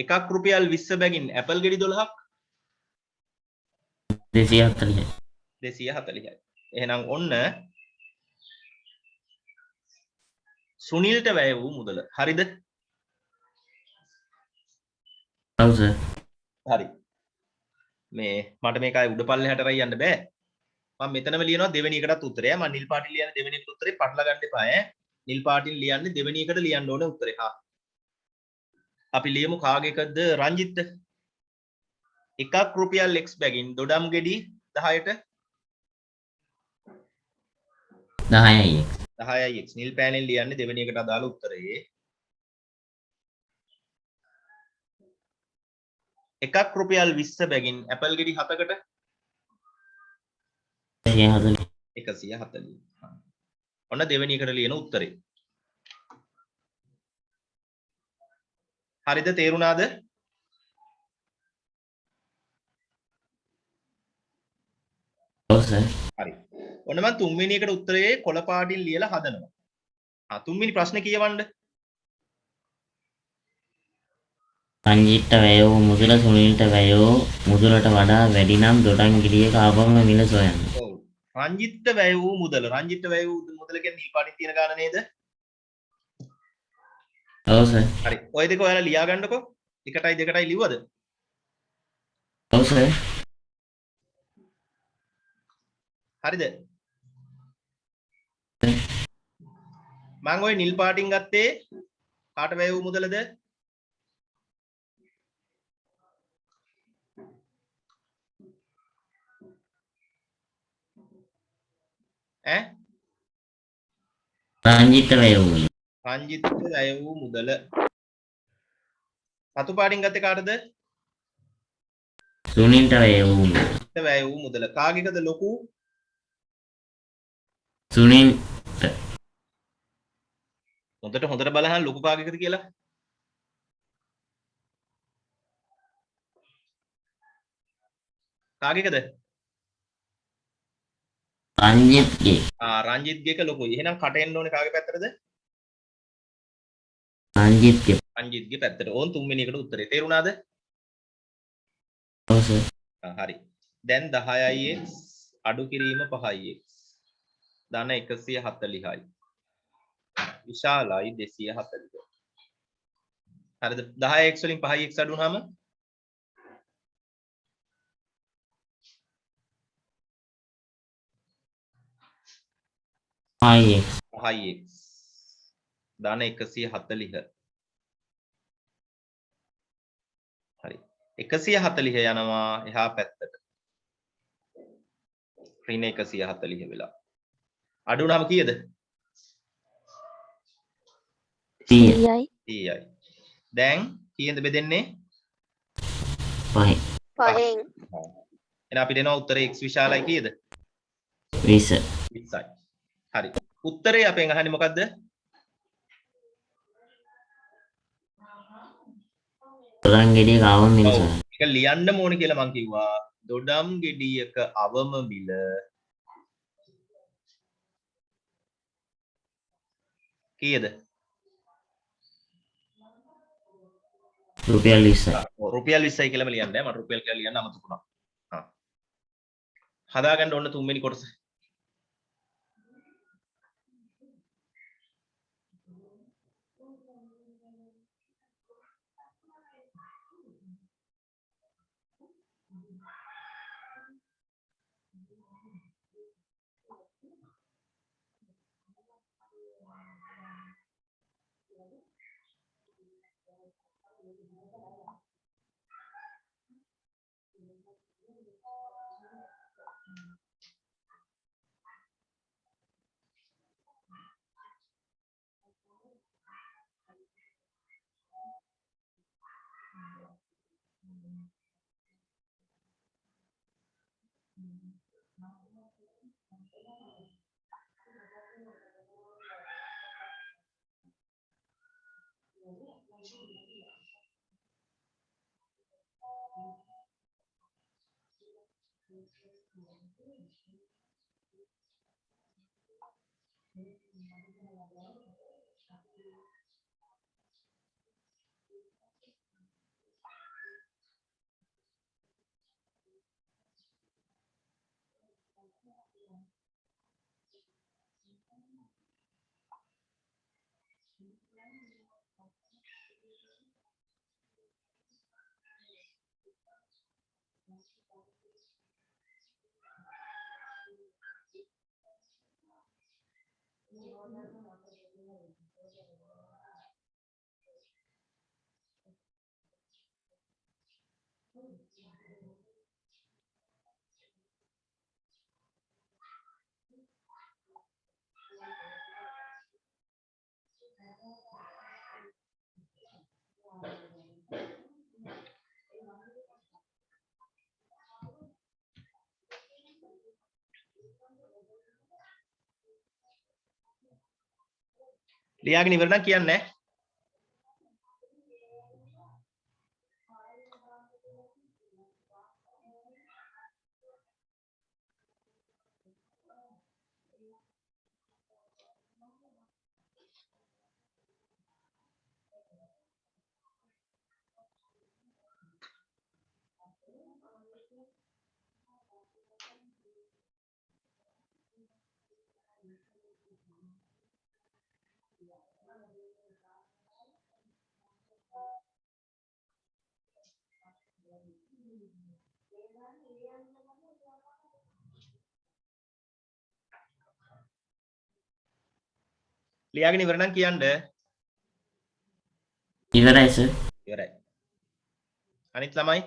එකක් රුපියල් 20 බැගින් ඇපල් ගෙඩි 12ක් 240යි 240යි. එහෙනම් ඔන්න සුනිල්ට වැය වූ මුදල. හරිද? ඔව් සර් හරි. මේ මට මේක ආයේ උඩ පල්ලෙහාට රයි යන්න බෑ. මම මෙතනම ලියනවා දෙවෙනි එකටත් උත්තරය. මම නිල් පාටින් ලියන්නේ දෙවෙනි එකට උත්තරේ පටල ගන්න එපා ඈ. නිල් පාටින් ලියන්නේ දෙවෙනි එකට ලියන්න ඕනේ උත්තරේ. හා. අපි ලියමු කාගේකද රංජිත්. එකක් රුපියල් x බැගින් දොඩම් ගෙඩි 10ට 10යි 10යි x. නිල් පෑනෙන් ලියන්නේ දෙවෙනි එකට අදාළ උත්තරේ. එකක් රුපියල් 20 බැගින් ඇපල් ගෙඩි 7කට 140 140. ඔන්න දෙවෙනි එකට ලියන උත්තරේ. හරිද? තේරුණාද? ඔව් සර් හරි. ඔන්න මම තුන්වෙනි එකට උත්තරේ කොළ පාටින් ලියලා හදනවා. තුන්වෙනි ප්‍රශ්නේ කියවන්න. රංජිත්ට වැය වූ මුදල සුනිල්ට වැය වූ මුදලට වඩා වැඩි නම් දොඩම් ගෙඩියක අවම මිල සොයන්න. ඔව්. රංජිත්ට වැය වූ මුදල. රංජිත්ට වැය වූ මුදල කියන්නේ නිල් පාටින් තියෙන ගාන නේද? ඔව් සර් හරි. ඔය දෙක ඔයාලා ලියා ගන්නකෝ. 1ටයි 2ටයි ලිව්වද? ඔව් සර් හරිද? මම ওই නිල් පාටින් ගත්තේ කාට වැය වූ මුදලද? ඈ? රංජිත්ට වැය වූ මුදල. රංජිත්ට වැය වූ මුදල. සතු පාටින් ගත්තේ කාටද? සුනිල්ට වැය වූ මුදල. වැය වූ මුදල. කාගේකද ලොකු? සුනිල්ට හොඳට බලහන් ලොකු කාගේකද කියලා. කාගේකද? රංජිත්ගේ රංජිත්ගේ එක ලොකුයි. එහෙනම් කට එන්න ඕනේ කාගේ පැත්තටද? රංජිත්ගේ රංජිත්ගේ පැත්තට. ඕන් තුන්වෙනි එකට උත්තරේ. තේරුණාද? ඔව් සර් හරි. දැන් 10යි x අඩු කිරීම 5යි x. ධන 140යි. විශාලයි 240. හරිද? 10x වලින් 5x අඩු වුනහම 5x 5x. ධන 140. හරි. 140 යනවා එහා පැත්තට. ඍණ 140 වෙලා. අඩු වුනහම කීයද? 100යි 30යි. දැන් කීයෙන්ද බෙදෙන්නේ? 5යි 5න් එහෙනම් අපිට එනවා උත්තරේ x විශාලයි කීයද? 20 20යි. හරි. උත්තරේ අපෙන් අහන්නේ මොකද්ද? දොඩම් ගෙඩියක අවම මිල ඔව්. සොයන්න. ඒක ලියන්න ඕනේ කියලා මං කිව්වා. දොඩම් ගෙඩියක අවම මිල කීයද? රුපියල් 20යි. රුපියල් 20යි කියලාම ලියන්න බෑ. මට රුපියල් කියලා ලියන්න අමතක වුණා. හදාගන්න ඕන තුන්වෙනි කොටස. ලියාගෙන ඉවර නම් කියන්නේ නැහැ. ලියාගෙන ඉවර නම් කියන්න. ඉවරයි සර්. ඉවරයි. අනිත් ළමයි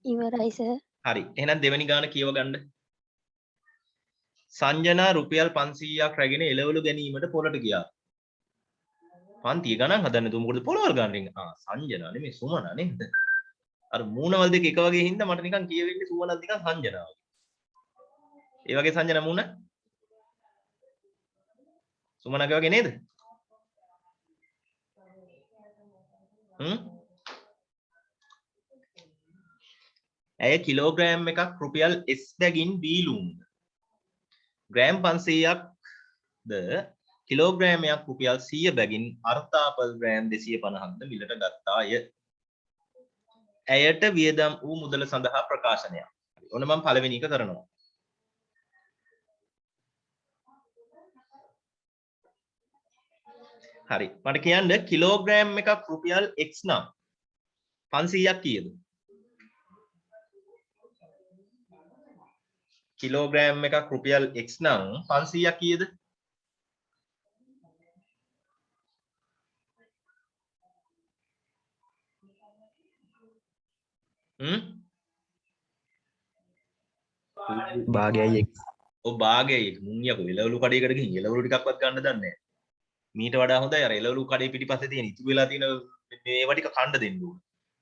ඉවරයි සර්. හරි. එහෙනම් දෙවෙනි ගාන කියව ගන්න. සංජනා රුපියල් 500ක් රැගෙන එළවලු ගැනීමට පොළට ගියා. පන්තිය ගණන් හදන්න තු මොකද පොළවල් ගන්න. සංජනා නෙමෙයි සුමනා නේද? අර මූණවල් දෙක එක වගේ හින්දා මට නිකන් කියවෙන්නේ සුමනත් නිකන් සංජනා වගේ. ඒ වගේ සංජනා මූණ සුමනාගේ වගේ නේද? ඇය කිලෝග්‍රෑම් එකක් රුපියල් S බැගින් වීලුම්. ග්‍රෑම් 500ක් ද කිලෝග්‍රෑමයක් රුපියල් 100 බැගින් අර්ථාපල් ග්‍රෑම් 250ක්ද මිලට ගත්තාය. ඇයට වියදම් වූ මුදල සඳහා ප්‍රකාශනයක්. ඔන්න මම පළවෙනි එක කරනවා. හරි. මට කියන්න කිලෝග්‍රෑම් එකක් රුපියල් X නම් 500ක් කීයද? කිලෝග්‍රෑම් එකක් රුපියල් X නම් 500ක් කීයද? භාගයයි එක්. ඔව් භාගයයි මුන් යකෝ එළවලු කඩේකට ගිහින් එළවලු ටිකක්වත් ගන්න දන්නේ නැහැ. මීට වඩා හොඳයි අර එළවලු කඩේ පිටිපස්සේ තියෙන ඉතුරු වෙලා තියෙන මේවා ටික කන්න දෙන්න ඕන.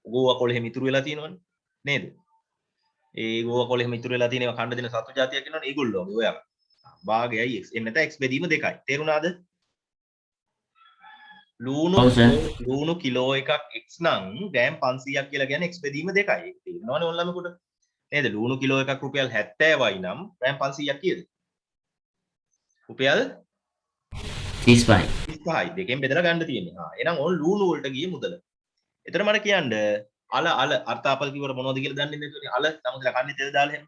ගෝවා කොළ එහෙම ඉතුරු වෙලා තියෙනවනේ නේද? ඒ ගෝවා කොළ එහෙම ඉතුරු වෙලා තියෙන ඒවා කන්න දෙන සත්තු జాතියක් ඉන්නවනේ ඒගොල්ලෝ වගේ ඔයා. භාගයයි x එන්න නැත්නම් x බෙදීම දෙකයි. තේරුණාද? ලූණු කිලෝ එකක් x නම් ග්‍රෑම් 500ක් කියලා කියන්නේ x බෙදීම දෙකයි. ඒක තේරෙනවනේ ඕන ළමෙකුට. නේද? ලූණු කිලෝ එකක් රුපියල් 70යි නම් ග්‍රෑම් 500ක් කීයද? රුපියල් 35. 35යි. දෙකෙන් බෙදලා ගන්න තියෙන්නේ. එහෙනම් ඕන ලූණු වලට ගියේ මුදල. එතන මට කියන්න අල අර්ථාපල් කිව්වට මොනවද කියලා දන්නේ නැතුනේ. අල තමන්ලා කන්නේ තෙල් දාලා එහෙම.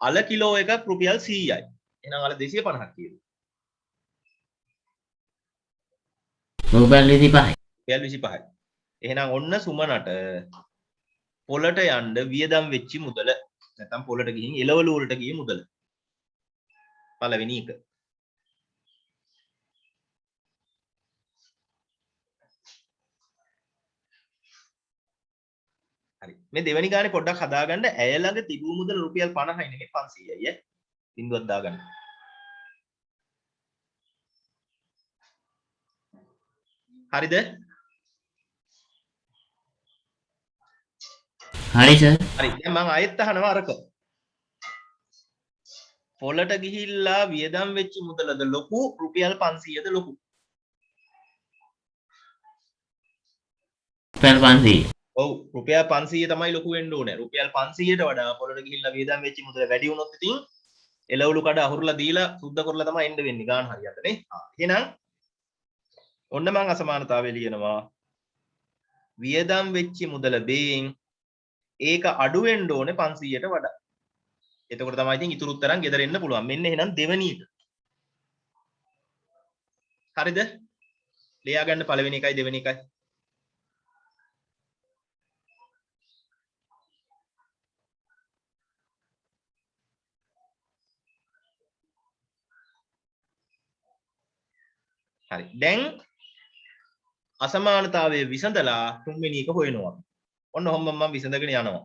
අල කිලෝ එකක් රුපියල් 100යි. එහෙනම් අල 250ක් කීයද? රුපියල් 25යි. රුපියල් 25යි. එහෙනම් ඔන්න සුමනට පොළට යන්න වියදම් වෙච්ච මුදල නැත්නම් පොළට ගිහින් එළවලු වලට ගියේ මුදල. පළවෙනි එක. හරි. මේ දෙවෙනි ගානේ පොඩ්ඩක් හදාගන්න. ඇය ළඟ තිබූ මුදල රුපියල් 50යි නෙමෙයි 500යි ඈ. බින්දුවක් දාගන්න. හරිද? හරි සර්. හරි. දැන් මම ආයෙත් අහනවා අරක. පොළට ගිහිල්ලා වියදම් වෙච්ච මුදලද ලොකු රුපියල් 500ද ලොකු? රුපියල් 500. ඔව් රුපියල් 500 තමයි ලොකු වෙන්න ඕනේ. රුපියල් 500ට වඩා පොළොට ගිහිල්ලා වියදම් වෙච්ච මුදල වැඩි වුණොත් ඉතින් එළවලු කඩ අහුරලා දීලා සුද්ධ කරලා තමයි එන්න වෙන්නේ ගාන හරියට නේ. එහෙනම් ඔන්න මම අසමානතාවය ලියනවා. වියදම් වෙච්ච මුදල බෙන් ඒක අඩු වෙන්න ඕනේ 500ට වඩා. එතකොට තමයි ඉතින් ඉතුරු උත්තරන් ගෙදර එන්න පුළුවන්. මෙන්න එහෙනම් දෙවෙනි එක. හරිද? ලියා ගන්න පළවෙනි එකයි දෙවෙනි එකයි. හරි. දැන් අසමානතාවය විසඳලා තුන්වෙනි එක හොයනවා. ඔන්න ඔහොම මම විසඳගෙන යනවා.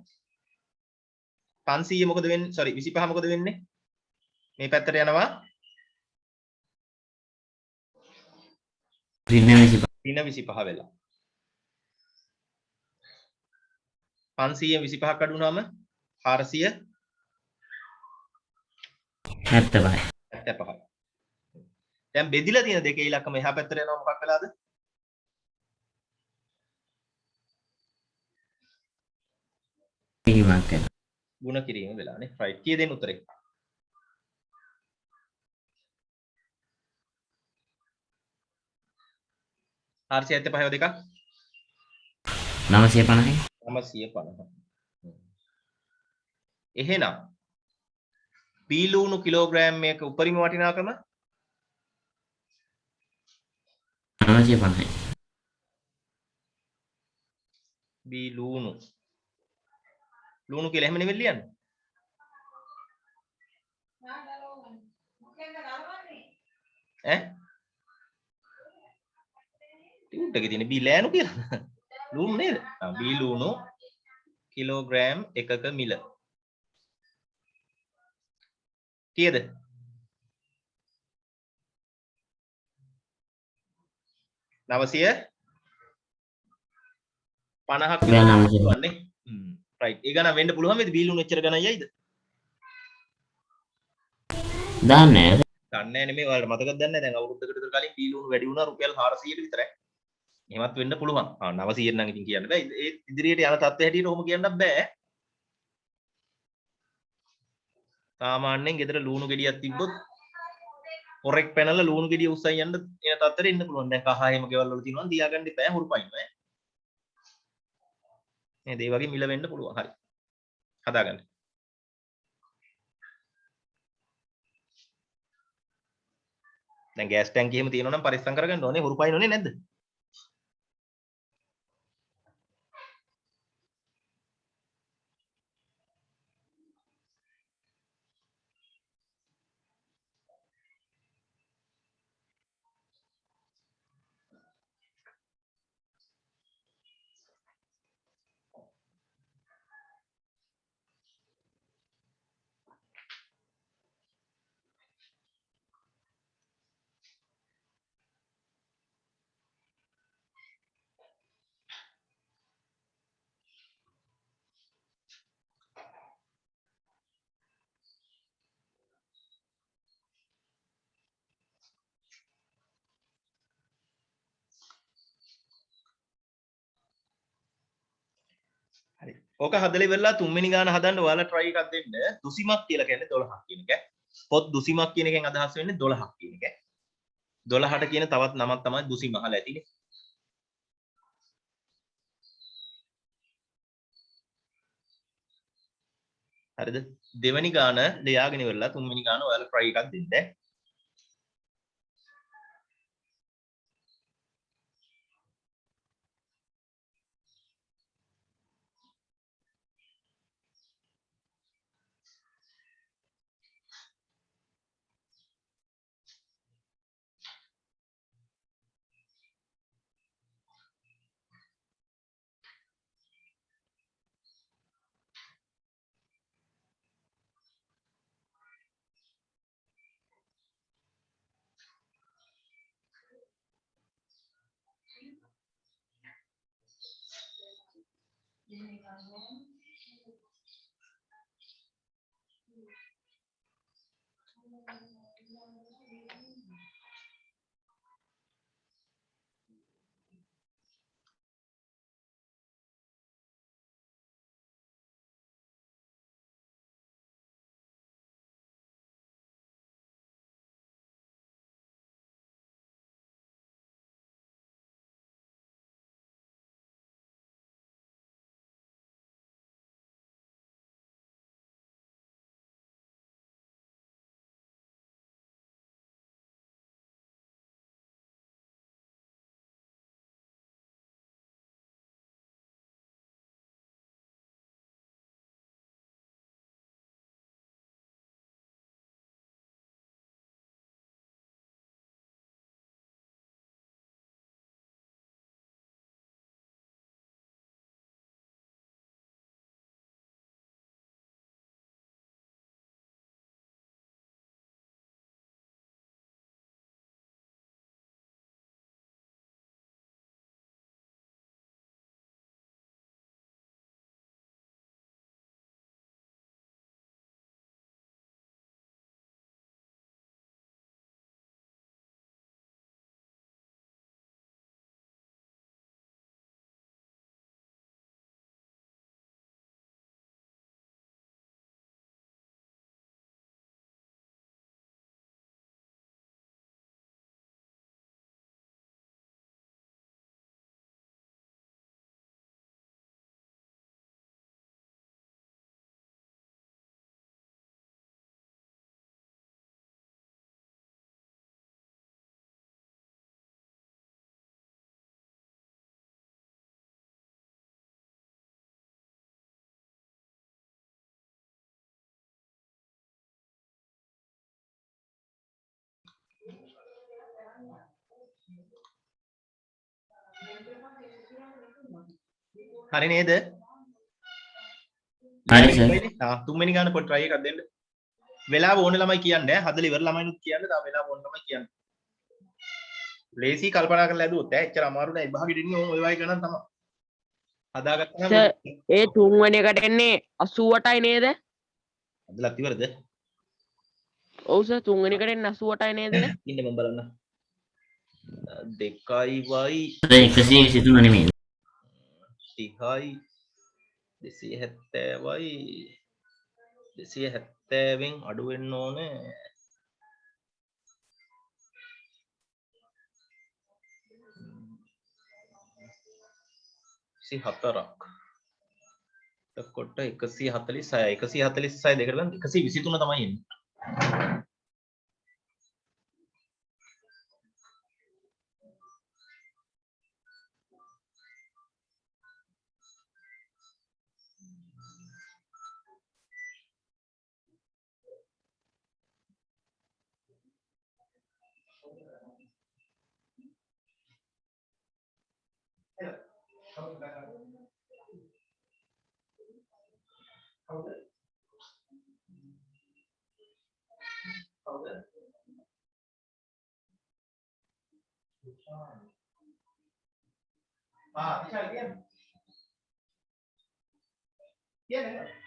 500 මොකද වෙන්නේ? sorry 25 මොකද වෙන්නේ? මේ පැත්තට යනවා. ඍණ 25 වෙලා. 500 25ක් අඩු වුණාම 475. දැන් බෙදිලා තියෙන දෙකේ ඉලක්කම එහා පැත්තට යනවා මොකක් වෙලාද? ගුණ කිරීම වෙලානේ. right. කී දෙන්න උත්තරේ? 475 දෙකක් 950. 950. එහෙනම් බීලුණු කිලෝග්‍රෑම් එක උපරිම වටිනාකම 950. බීලුණු ලුණු කියලා එහෙම නෙවෙයි ලියන්නේ. ඈ? ටියුට් එකේ තියෙන බී ලෑනු කියලා. ලුණු නේද? බී ලුණු කිලෝග්‍රෑම් එකක මිල. කීයද? 950ක් වන්නේ. right. ඒ ගණන් වෙන්න පුළුවන් වේද බී ලුණු එච්චර ගණන් යයිද? දන්නේ නැහැ. දන්නේ නැහැ නෙමෙයි ඔයාලට මතකද දන්නේ නැහැ දැන් අවුරුද්දකට විතර කලින් බී ලුණු වැඩි වුණා රුපියල් 400ට විතරයි. එහෙමත් වෙන්න පුළුවන්. 900 නම් ඉතින් කියන්න බෑ. ඒ ඉදිරියට යන තත්ත්වය හැටියට ඔහොම කියන්නත් බෑ. සාමාන්‍යයෙන් ගෙදර ලුණු ගෙඩියක් තිබ්බොත් පොරෙක් පැනලා ලුණු ගෙඩිය උස්සන් යන්න එන තත්ත්වෙට එන්න පුළුවන්. දැන් කහ එහෙම ගෙවල් වල තියෙනවා තියාගන්න එපා හුරුපයින් ඈ. නේද? ඒ වගේ මිල වෙන්න පුළුවන්. හරි. හදාගන්න. දැන් ගෑස් ටැංකිය එහෙම තියෙනවා නම් පරිස්සම් කරගන්න ඕනේ හුරුපයින් ඕනේ නැද්ද? හරි. ඕක හදලා ඉවරලා තුන්වෙනි ගාන හදන්න ඔයාලා try එකක් දෙන්න. දුසිමක් කියලා කියන්නේ 12ක් කියන එක. පොත් දුසිමක් කියන එකෙන් අදහස් වෙන්නේ 12ක් කියන එක. 12ට කියන තවත් නමක් තමයි දුසිම අහලා ඇතිනේ. හරිද? දෙවෙනි ගාන ලියාගෙන ඉවරලා තුන්වෙනි ගාන ඔයාලා try එකක් දෙන්න. හරි නේද? හරි සර්. තුන්වෙනි ගාන පොඩි try එකක් දෙන්න. වෙලාව ඕනේ ළමයි කියන්නේ හදලා ඉවර ළමයිනුත් කියන්න තා වෙලාව ඕනේ ළමයි කියන්න. ලේසි කල්පනා කරලා ඇදුවොත් එච්චර අමාරු නෑ විභාගෙට ඉන්නේ ඔය වගේ ගණන් තමයි. හදාගත්තාම සර් ඒ තුන්වෙනි එකට එන්නේ 88යි නේද? හදලා ඉවරද? ඔව් සර් තුන්වෙනි එකට එන්නේ 88යි නේද? ඉන්න මම බලන්න. 2යි y 123 නෙමෙයි. 30යි 270යි 270න් අඩු වෙන්න ඕනේ 24ක්. එතකොට 146යි 146 දෙකට ගන්න 123 තමයි එන්නේ. විශාල කියන්නේ. කියන්නේ.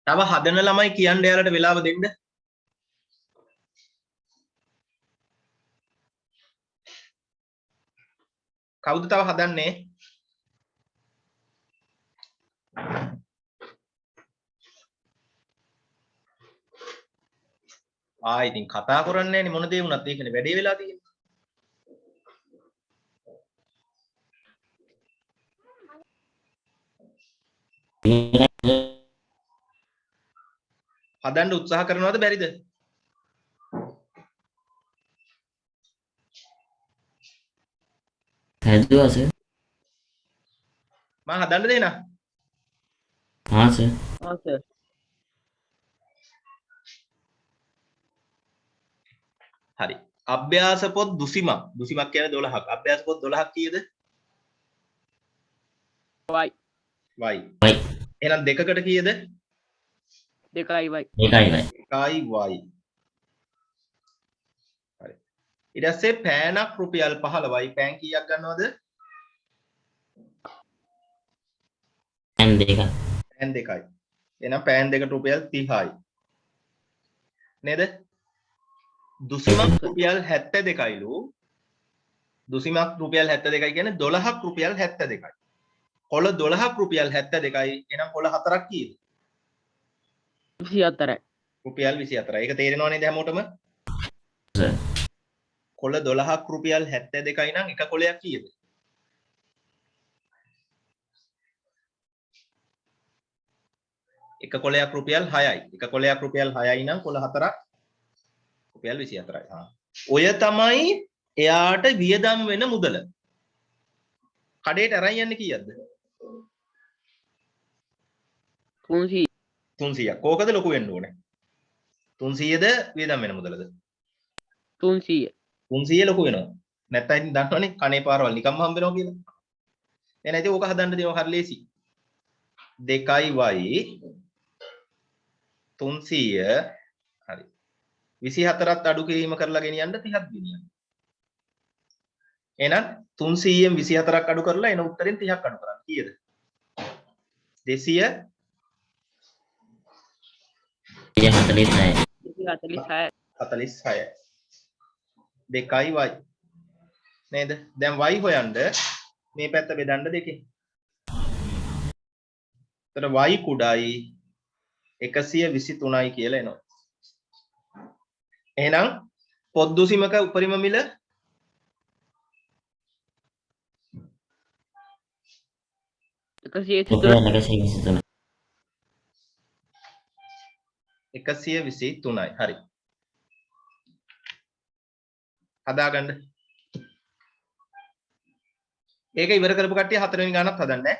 තව හදන ළමයි කියන්න යාලට වෙලාව දෙන්න. කවුද තව හදන්නේ? ඉතින් කතා කරන්නේ නැනේ මොන දේ වුණත් ඒකනේ වැඩේ වෙලා තියෙන්නේ. හදන්න උත්සාහ කරනවද බැරිද? හැදුවා සර්. මම හදන්න දෙන්න. හා සර්. ආ සර් හරි. අභ්‍යාස පොත් දුසිමක්. දුසිමක් කියන්නේ 12ක්. අභ්‍යාස පොත් 12ක් කීයද? y y. y. එහෙනම් දෙකකට කීයද? 2යි y 1යි y. 1යි y. හරි. ඊට පස්සේ පෑනක් රුපියල් 15යි. පෑන් කීයක් ගන්නවද? පෑන් දෙකක්. පෑන් දෙකයි. එහෙනම් පෑන් දෙකට රුපියල් 30යි. නේද? දුසිමක් රුපියල් 72යිලු. දුසිමක් රුපියල් 72යි කියන්නේ 12ක් රුපියල් 72යි. කොළ 12ක් රුපියල් 72යි. එහෙනම් කොළ 4ක් කීයද? 24යි රුපියල් 24යි. ඒක තේරෙනව නේද හැමෝටම? සර්. කොළ 12ක් රුපියල් 72යි නම් එක කොළයක් කීයද? එක කොළයක් රුපියල් 6යි. එක කොළයක් රුපියල් 6යි නම් කොළ 4ක් රුපියල් 24යි. ඔය තමයි එයාට වියදම් වෙන මුදල. කඩේට අරන් යන්නේ කීයක්ද? 300 300ක්. කෝකද ලොකු වෙන්න ඕනේ? 300ද වියදම් වෙන මුදලද? 300 300 ලොකු වෙනවා. නැත්නම් ඉතින් දන්නවනේ කනේ පාරවල් නිකම්ම හම්බ වෙනවා කියලා. එහෙනම් ඉතින් ඕක හදන්න දෙනවා හරි ලේසි. 2යි y 300 හරි. 24ත් අඩු කිරීම කරලා ගෙනියන්න 30ක් ගෙනියන්න. එහෙනම් 300න් 24ක් අඩු කරලා එන උත්තරෙන් 30ක් අඩු කරන්න. කීයද? 200 46යි. 46යි 2යි y නේද? දැන් y හොයන්න මේ පැත්ත බෙදන්න දෙකෙන්. එතකොට y කුඩායි 123යි කියලා එනවා. එහෙනම් පොද්දුසිමක උපරිම මිල එකසිය රුපියල් 123. 123යි. හරි. හදාගන්න. ඒක ඉවර කරපු කට්ටිය හතරවෙනි ගානක් හදන්නේ.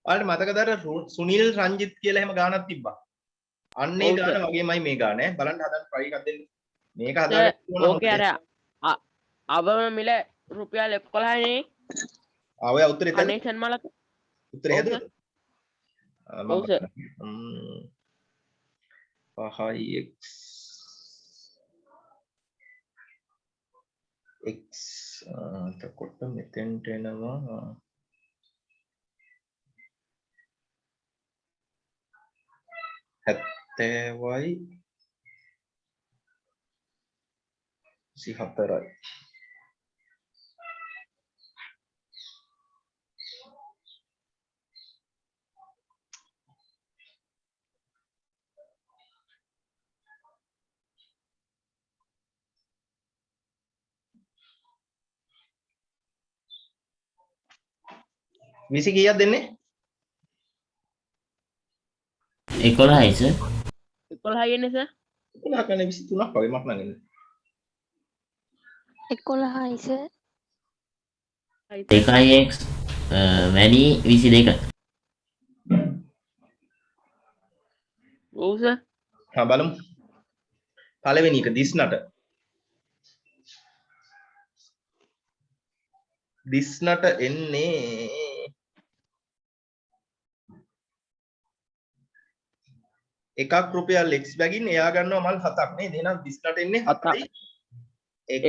ඔයාලට මතකද අර සුනිල් රංජිත් කියලා එහෙම ගානක් තිබ්බා. අන්න ඒ ඔව් ගාන සර්. වගේමයි මේ ගාන ඈ. බලන්න හදන්න try එකක් දෙන්න. මේක හදාගන්න ඕන ඕකේ අර අවම මිල රුපියල් 11නේ ඔය උත්තරේ එතන. කනේෂන් මලක. උත්තරේ ඔව් හදන්න. ඔව් සර්. 5x x එතකොට මෙතෙන්ට එනවා 70යි 24යි. විසි කීයක් දෙන්නේ? 11යි සර්. 11 එන්නේ සර්. 11ක් නේ 23ක් වගේ මක් නම් එන්නේ. 11යි සර්. 2x වැඩි 22. ඔව් සර්. හා බලමු. පළවෙනි එක දිස්නට. දිස්නට එන්නේ එකක් රුපියල් x බැගින් එයා ගන්නවා මල් 7ක් නේද? එහෙනම් දිස්නට එන්නේ 7යි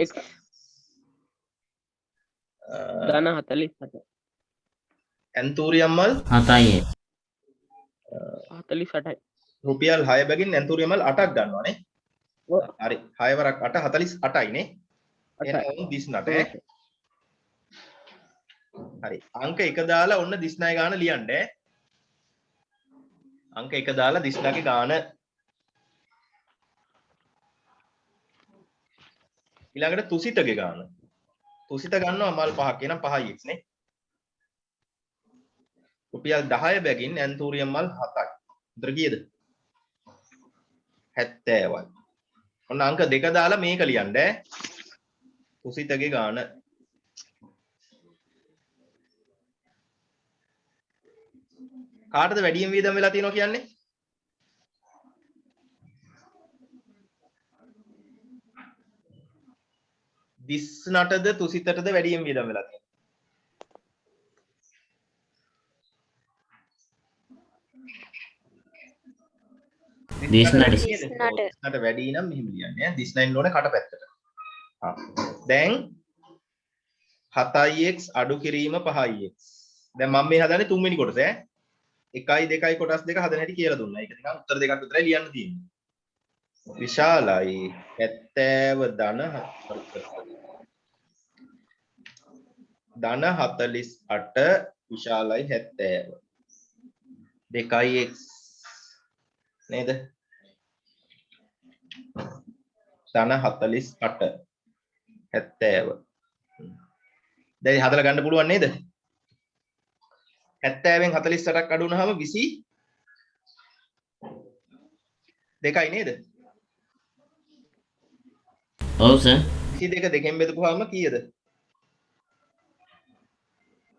x. ධන 47. ඇන්තූරියම් මල් 7යි. 48යි. රුපියල් 6 බැගින් ඇන්තූරියම් මල් 8ක් ගන්නවා නේ. ඔව්. හරි 6 වරක් 8 48යි නේ. 8යි. එහෙනම් දිස්නට ඈ. හරි අංක 1 දාලා ඔන්න දිස්නාය ගාන ලියන්න ඈ. අංක 1 දාලා දිස්නාගේ ගාන ඊළඟට තුසිතගේ ගාන. තුසිත ගන්නවා මල් 5ක්. එහෙනම් 5යි x නේ. රුපියල් 10 බැගින් ඇන්තූරියම් මල් 7යි. උතර කීයද? 70යි. ඔන්න අංක 2 දාලා මේක ලියන්න ඈ. කුසිතගේ ගාන. කාටද වැඩියෙන් වියදම් වෙලා තියෙනවා කියන්නේ? දිස්නටද තුසිතටද වැඩියෙන් වියදම් වෙලා තියෙනවා? දිස්නට වැඩි නම් මෙහෙම ලියන්නේ ඈ. දිස්නයින් ඕනේ කට පැත්තට. දැන් 7x අඩු කිරීම 5x. දැන් මම මේ හදන්නේ තුන්වෙනි කොටස ඈ. 1 2 කොටස් දෙක හදන හැටි කියලා දුන්නා. ඒක නිකන් උත්තර දෙකක් විතරයි ලියන්න තියෙන්නේ. විශාලයි 70 ධන 48 විශාලයි 70. 2x නේද? ධන 48 70. දැන් හදලා ගන්න පුළුවන් නේද? 70න් 48ක් අඩු වුණාම 22යි නේද? ඔව් සර්. 22 දෙකෙන් බෙදපුවාම කීයද?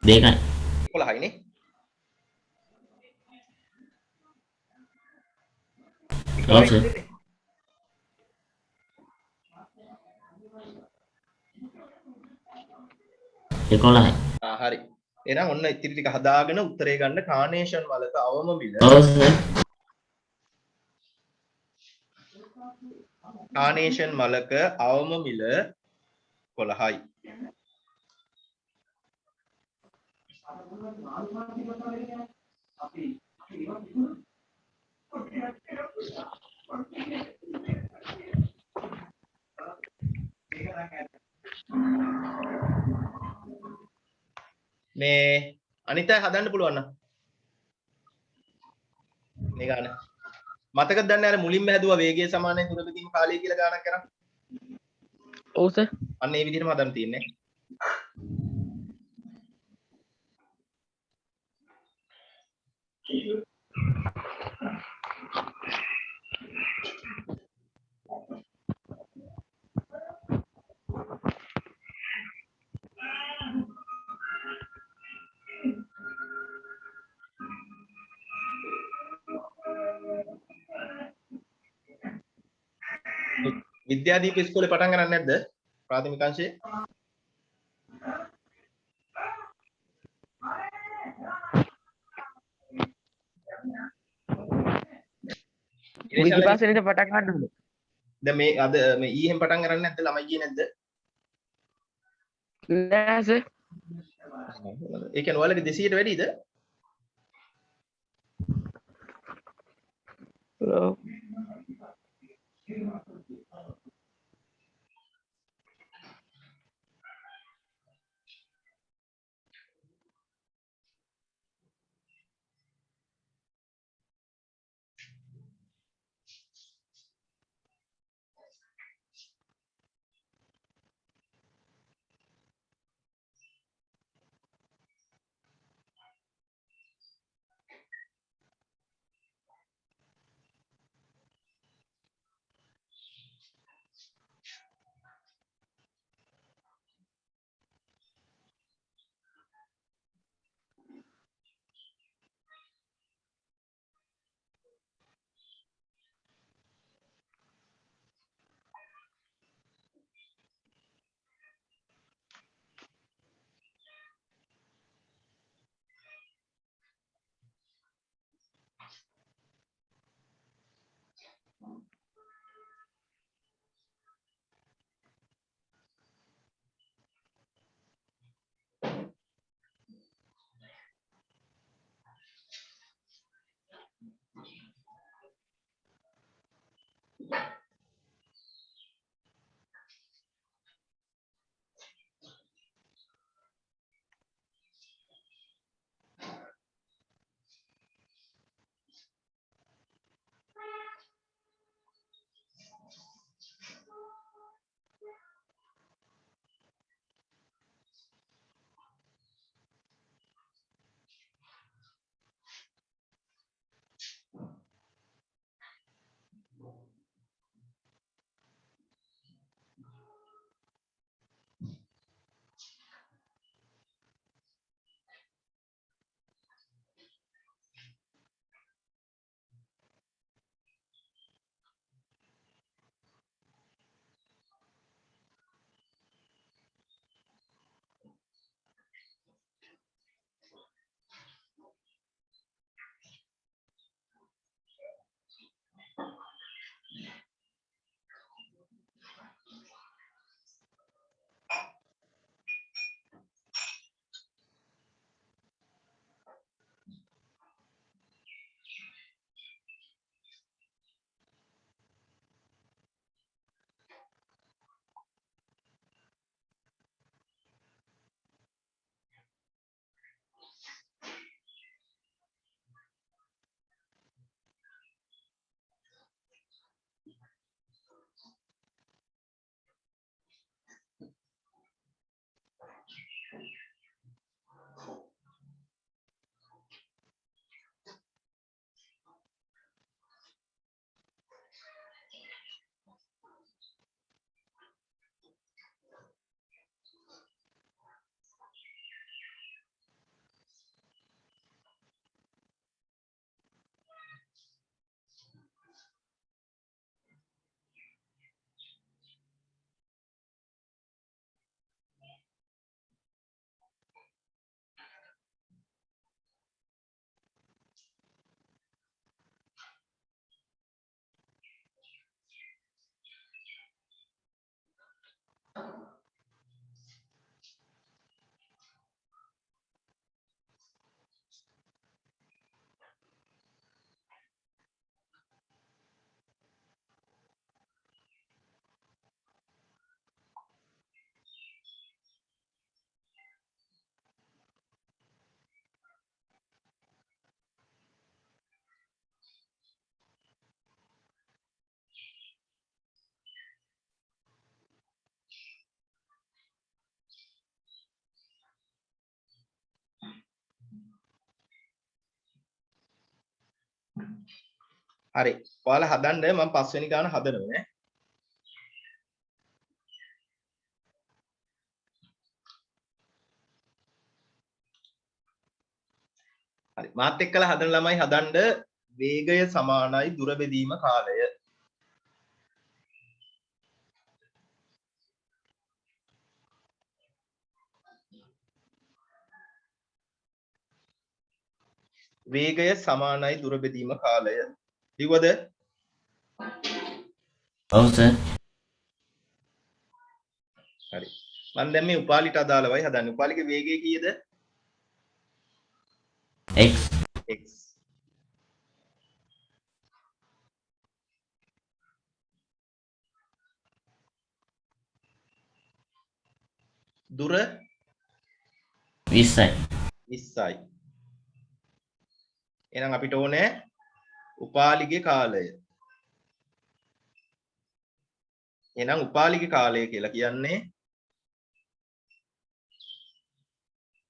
2යි. 11යි නේ. ඔව් සර්. හරි. එහෙනම් ඔන්න ඉතිරි ටික හදාගෙන උත්තරේ ගන්න. කානේෂන් වලක අවම මිල. ඔව් සර්. කානේෂන් මලක අවම මිල 11යි. මේ අනිත් අය හදන්න පුළුවන් නම් මේ ගාන මතකද දන්නේ අර මුලින්ම හැදුවා වේගය සමානයි දුර බෙදීම කාලය කියලා ගානක් කරා. ඔව් සර්. අන්න ඒ විදිහටම හදන්න තියෙන්නේ. විද්‍යාදීප ඉස්කෝලේ පටන් ගන්නද නැද්ද? ප්‍රාථමික අංශයේ? විකිපාසනෙට පටන් ගන්නද? දැන් මේ අද මේ ඊහෙන් පටන් ගන්න නැද්ද? ළමයි ගියේ නැද්ද? නෑ සර්. ඒ කියන්නේ ඔයාලගේ 200ට වැඩිද? ඔව්. හරි. ඔයාලා හදන්න මම පස්වෙනි ගාන හදනවා නේ. හරි. මාත් එක්කලා හදන ළමයි හදන්න වේගය සමානයි දුර බෙදීම කාලය. වේගය සමානයි දුර බෙදීම කාලය. ලිව්වද? ඔව් සර්. හරි. මම දැන් මේ උපාලිට අදාළවයි හදන්නේ. උපාලිගේ වේගය කීයද? x x. දුර 20යි. 20යි. එහෙනම් අපිට ඕනේ උපාලිගේ කාලය. එහෙනම් උපාලිගේ කාලය කියලා කියන්නේ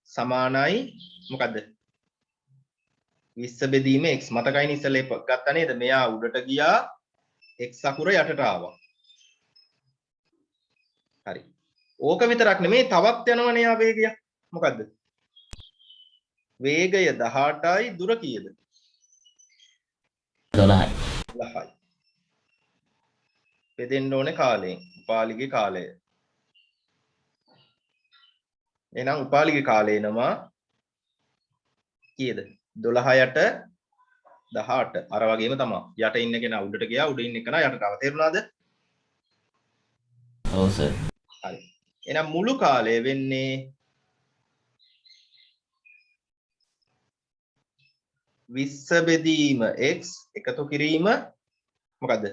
සමානයි මොකද්ද? 20 බෙදීම x. මතකයිනේ ඉස්සෙල්ලා ගත්තා නේද? මෙයා උඩට ගියා x අකුර යටට ආවා. හරි. ඕක විතරක් නෙමෙයි තවත් යනවනේ යා වේගය. මොකද්ද? වේගය 18යි දුර කීයද? 12යි. 12යි. බෙදෙන්න ඕනේ කාලයෙන්. උපාලිගේ කාලය. එහෙනම් උපාලිගේ කාලය එනවා කීයද? 12යට 18. අර වගේම තමයි. යට ඉන්න කෙනා උඩට ගියා, උඩ ඉන්න කෙනා යටට ආවා. තේරුණාද? ඔව් සර්. හරි. එහෙනම් මුළු කාලය වෙන්නේ 20 බෙදීම x එකතු කිරීම මොකද්ද?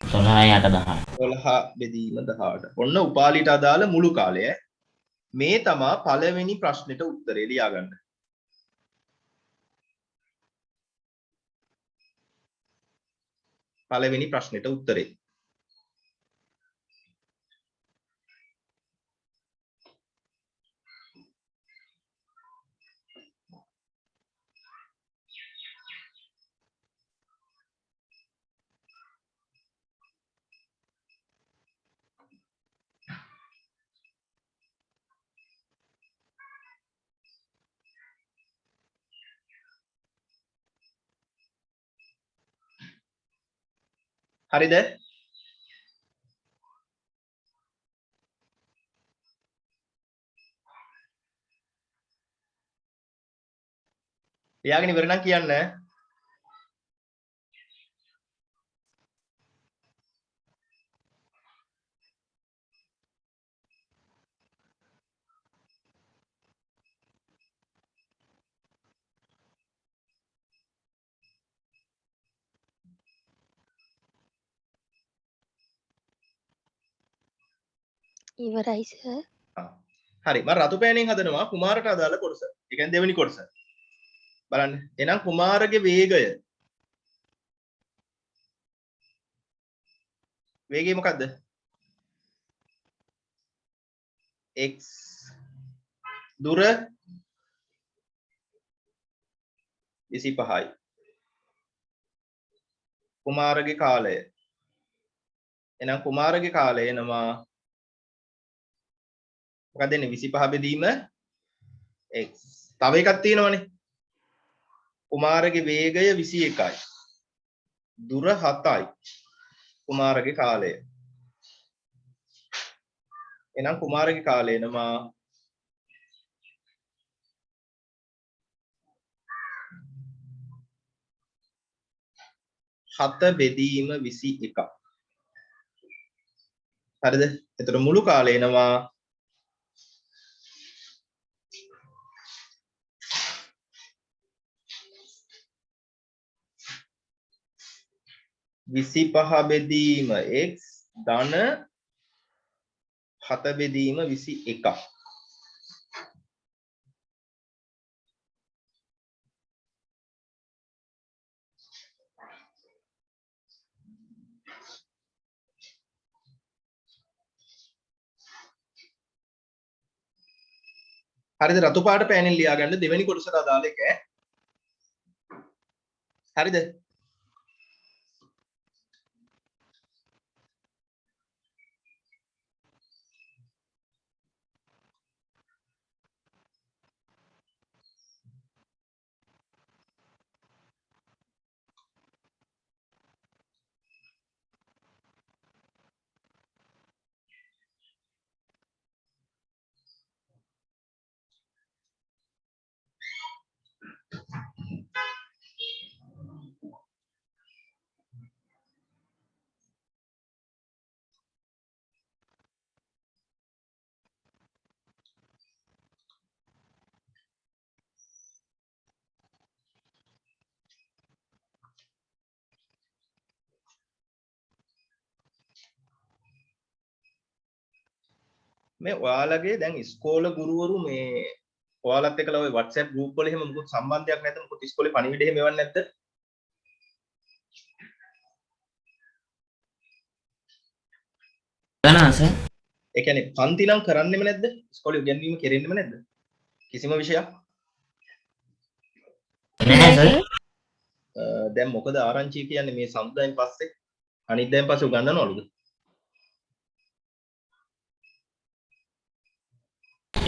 12යි 8 10යි. 12 බෙදීම 18. ඔන්න උපාලිට අදාළ මුළු කාලය. මේ තමා පළවෙනි ප්‍රශ්නෙට උත්තරේ ලියාගන්න. පළවෙනි ප්‍රශ්නෙට උත්තරේ. හරිද? ලියාගෙන ඉවර නම් කියන්න. ඉවරයි සර්. හරි. මම රතු පෑනෙන් හදනවා කුමාරට අදාළ කොටස. ඒ කියන්නේ දෙවෙනි කොටස. බලන්න. එහෙනම් කුමාරගේ වේගය. වේගය මොකද්ද? x දුර 25යි. කුමාරගේ කාලය. එහෙනම් කුමාරගේ කාලය එනවා මොකක්ද එන්නේ 25 බෙදීම x. තව එකක් තියෙනවනේ. කුමාරගේ වේගය 21යි. දුර 7යි. කුමාරගේ කාලය. එහෙනම් කුමාරගේ කාලය එනවා 7 බෙදීම 21ක්. හරිද? එතකොට මුළු කාලය එනවා 25 බෙදීම x ධන 7 බෙදීම 21ක්. හරිද? රතු පාට පෑනෙන් ලියා ගන්න දෙවෙනි කොටසට අදාළ එක. හරිද? මේ ඔයාලගේ දැන් ඉස්කෝල ගුරුවරු මේ ඔයාලත් එක්කලා ඔය WhatsApp group වල එහෙම මොකද සම්බන්ධයක් නැද්ද? මොකද ඉස්කෝලේ පණිවිඩ එහෙම එවන්නේ නැද්ද? ගණන් සර්. ඒ කියන්නේ පන්ති නම් කරන්නෙම නැද්ද? ඉස්කෝලේ උගන්වීම කෙරෙන්නෙම නැද්ද? කිසිම විෂයක්? නැහැ සර්. දැන් මොකද ආරංචි කියන්නේ මේ සමුදායෙන් පස්සේ අනිද්දායෙන් පස්සේ උගන්වනවලුද?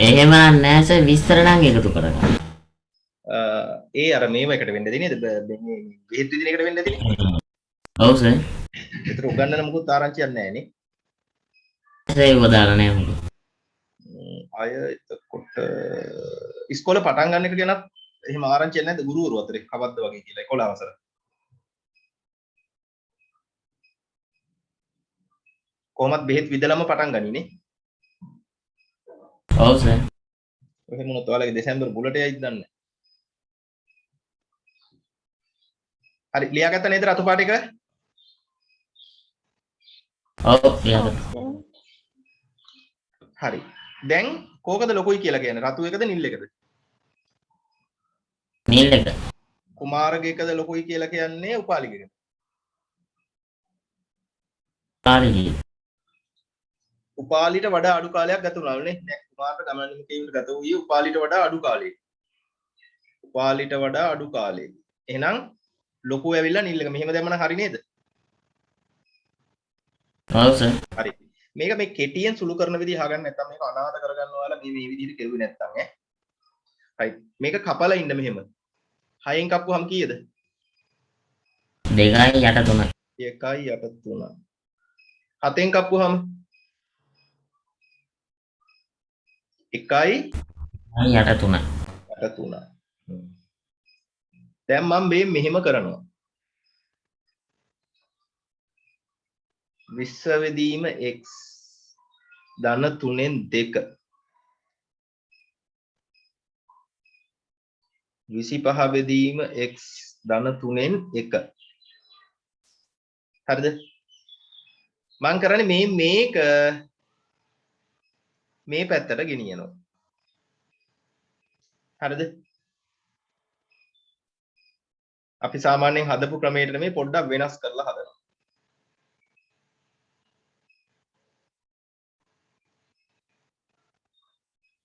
එහෙම නැහැ සර්, විස්තර නම් එකතු කරගන්න. ඒ අර මේව එකට වෙන්න දෙන්නේ නේද? මේ බෙහෙත් විදින එකට වෙන්න දෙන්නේ. ඔව් සර්. ඒතර උගන්වන්න මොකුත් ආරංචියක් නැහැ නේ. සර් ඒක දාලා නැහැ මොකද. අය එතකොට ඉස්කෝලේ පටන් ගන්න එක ගැනත් එහෙම ආරංචියක් නැද්ද ගුරුවරු අතරේ කවද්ද වගේ කියලා 11 වසර. කොහොමත් බෙහෙත් විදලම පටන් ගනිනේ. ඔව් සර්. එහෙම වුණොත් ඔයාලගේ දෙසැම්බර් බුලට යයිද දන්නේ. හරි ලියාගත්ත නේද රතු පාට එක? ඔව් ලියාගත්තා. හරි. දැන් කෝකද ලොකුයි කියලා කියන්නේ? රතු එකද නිල් එකද? නිල් එක. කුමාරගේකද ලොකුයි කියලා කියන්නේ උපාලිගේකද? පාරිජී. උපාලිට වඩා අඩු කාලයක් ගත වුණාලු නේ. දැන් කුමාරට ගමන නිමකේකට ගත වූයේ උපාලිට වඩා අඩු කාලයක. උපාලිට වඩා අඩු කාලයක. එහෙනම් ලොකු ඇවිල්ලා නිල් එක මෙහෙම දැම්මම හරි නේද? ඔව් සර්. හරි. මේක මේ කෙටියෙන් සුළු කරන විදිහ අහගන්න නැත්නම් මේක අනාථ කරගන්න ඔයාලා මේ විදිහට කෙරුවේ නැත්නම් ඈ. right. මේක කපලා ඉන්න මෙහෙම. 6න් කපුවහම කීයද? 2යි 8 3යි. 1යි 8 3. 7න් කපුවහම 1යි 8 3යි. 8 3. දැන් මම මේ මෙහෙම කරනවා. විශ්වවිදීම x ධන 3න් 2 25 වෙදීම x ධන 3න් 1 හරිද මම කරන්නේ මේක මේ පැත්තට ගෙනියනවා හරිද අපි සාමාන්‍යයෙන් හදපු ක්‍රමයට මේ පොඩ්ඩක් වෙනස් කරලා හදනවා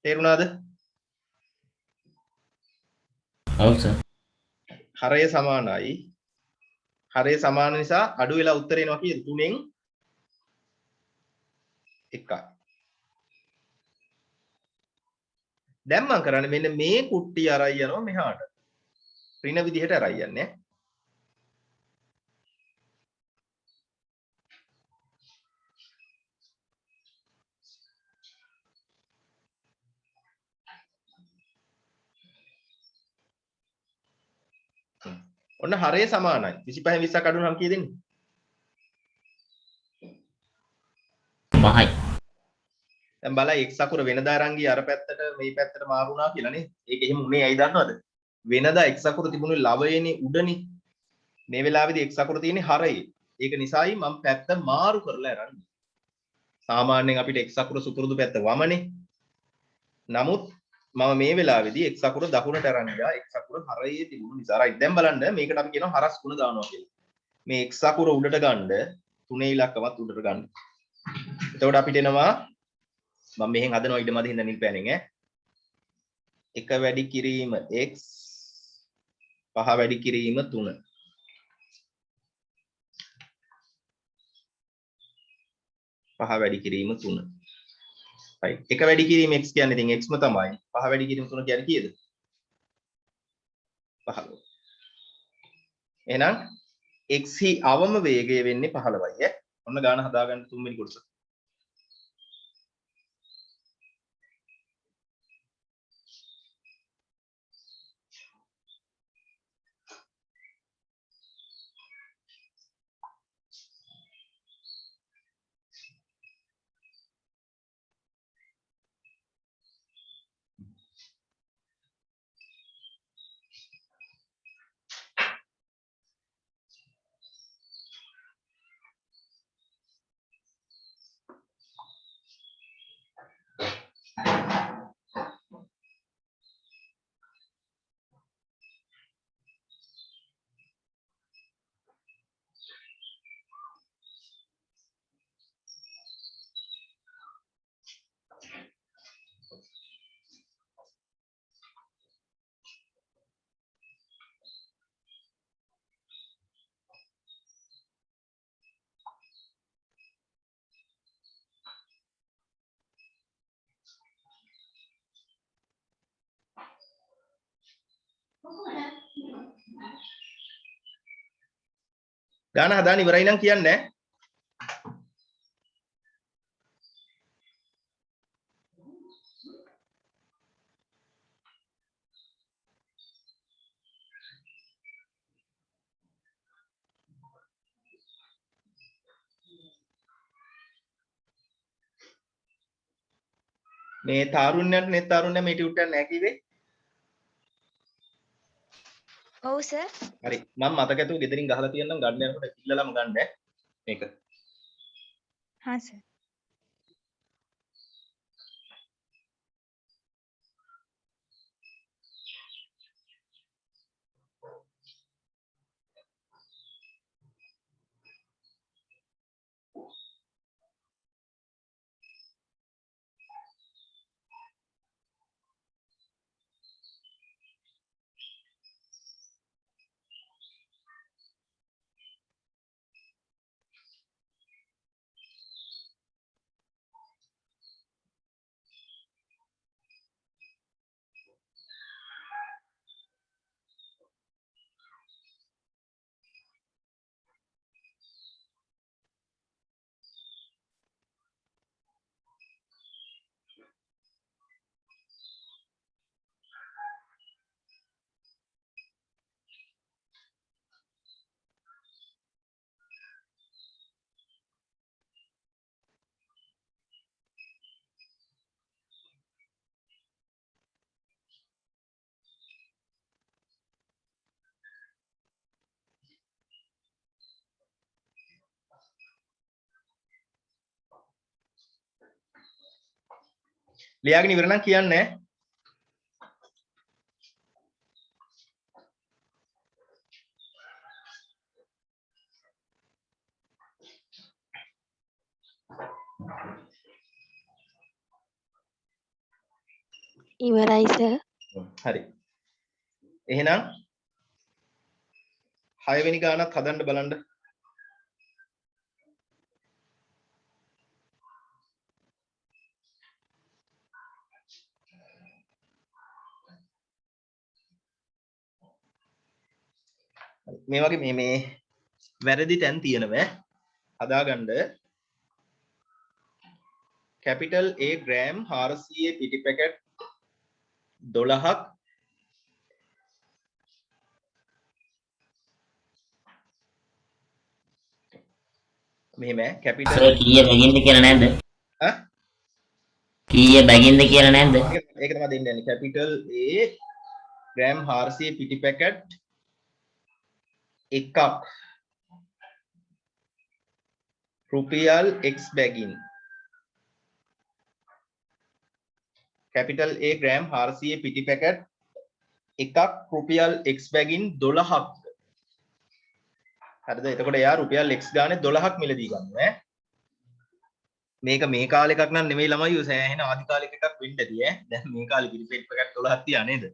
තේරුණාද ඔව් සර්. හරය සමානයි හරය සමාන නිසා අඩු වෙලා උත්තරේ එනවා කීයද 3න් 1යි දැන් මම කරන්නේ මෙන්න මේ කුට්ටිය අරයි යනවා මෙහාට ඍණ විදිහට අරයි යන්නේ ඔන්න හරය සමානයි 25 20ක් අඩු නම් කී දෙන්නේ 5යි. දැන් බලයි x අකුර වෙනදා අරන් ගිය අර පැත්තට මේ පැත්තට මාරු වුණා කියලා නේ. ඒක එහෙම උනේ ඇයි දන්නවද? වෙනදා x අකුර තිබුණේ ලවයේනේ උඩනේ. මේ වෙලාවේදී x අකුර තියෙන්නේ හරයේ. ඒක නිසායි මම පැත්ත මාරු කරලා අරන්. සාමාන්‍යයෙන් අපිට x අකුර සුපුරුදු පැත්ත වමනේ. නමුත් මම මේ වෙලාවේදී x අකුර දකුණට අරන් ගියා. x අකුර හරයේ තිබුණු නිසා. right. දැන් බලන්න මේකට අපි කියනවා හරස් ගුණ දානවා කියලා. මේ x අකුර උඩට ගන්න තුනේ ඉලක්කමත් උඩට ගන්න. එතකොට අපිට එනවා මම මෙහෙන් හදනවා ඊට මැද හින්දා නිල් පෑනෙන් ඈ 1 වැඩි කිරීම x 5 වැඩි කිරීම 3 5 වැඩි කිරීම 3 right 1 වැඩි කිරීම x කියන්නේ ඉතින් x ම තමයි 5 වැඩි කිරීම 3 කියන්නේ කීයද 15 එහෙනම් x හි අවම වේගය වෙන්නේ 15යි ඈ ඔන්න ගාන හදාගන්න තුන්වෙනි කොටස ගාන හදාන ඉවරයි නම් කියන්නේ මේ තාරුණ්‍යයට නෙත් තාරුණ්‍ය මේ ටියුට් එක නැහැ කිව්වේ. ඔව් සර්. හරි මම මතක ඇතුව ගෙදරින් ගහලා තියෙනම් ගන්න යනකොට ඉල්ලලම ගන්න මේක. හා සර්. ලියාගෙන ඉවර නම් කියන්නේ ඉවරයි සර්. හරි. එහෙනම් 6 වෙනි ගානත් හදන්න බලන්න. මේ වගේ මේ වැරදි තැන් තියෙනවා හදාගන්න. capital A gram 400 පිටි පැකට් 12ක් මෙහෙම capital සර් කීයේ බැගින්ද කියලා නැද්ද? ඈ කීයේ බැගින්ද කියලා නැද්ද? ඒක තමයි දෙන්න යන්නේ. capital A gram 400 පිටි පැකට් එකක් රුපියල් x බැගින්. capital A gram 400 පිටි පැකට් එකක් රුපියල් x බැගින් 12ක්. හරිද? එතකොට එයා රුපියල් x ගානේ 12ක් මිලදී ගන්නවා ඈ. මේක මේ කාලේ එකක් නම් නෙමෙයි ළමයි ඔය සෑහෙන ආදි කාලෙක එකක් වෙන්න ඇති ඈ. දැන් මේ කාලේ කිරිපිටි පැකට් 12ක් තියා නේද?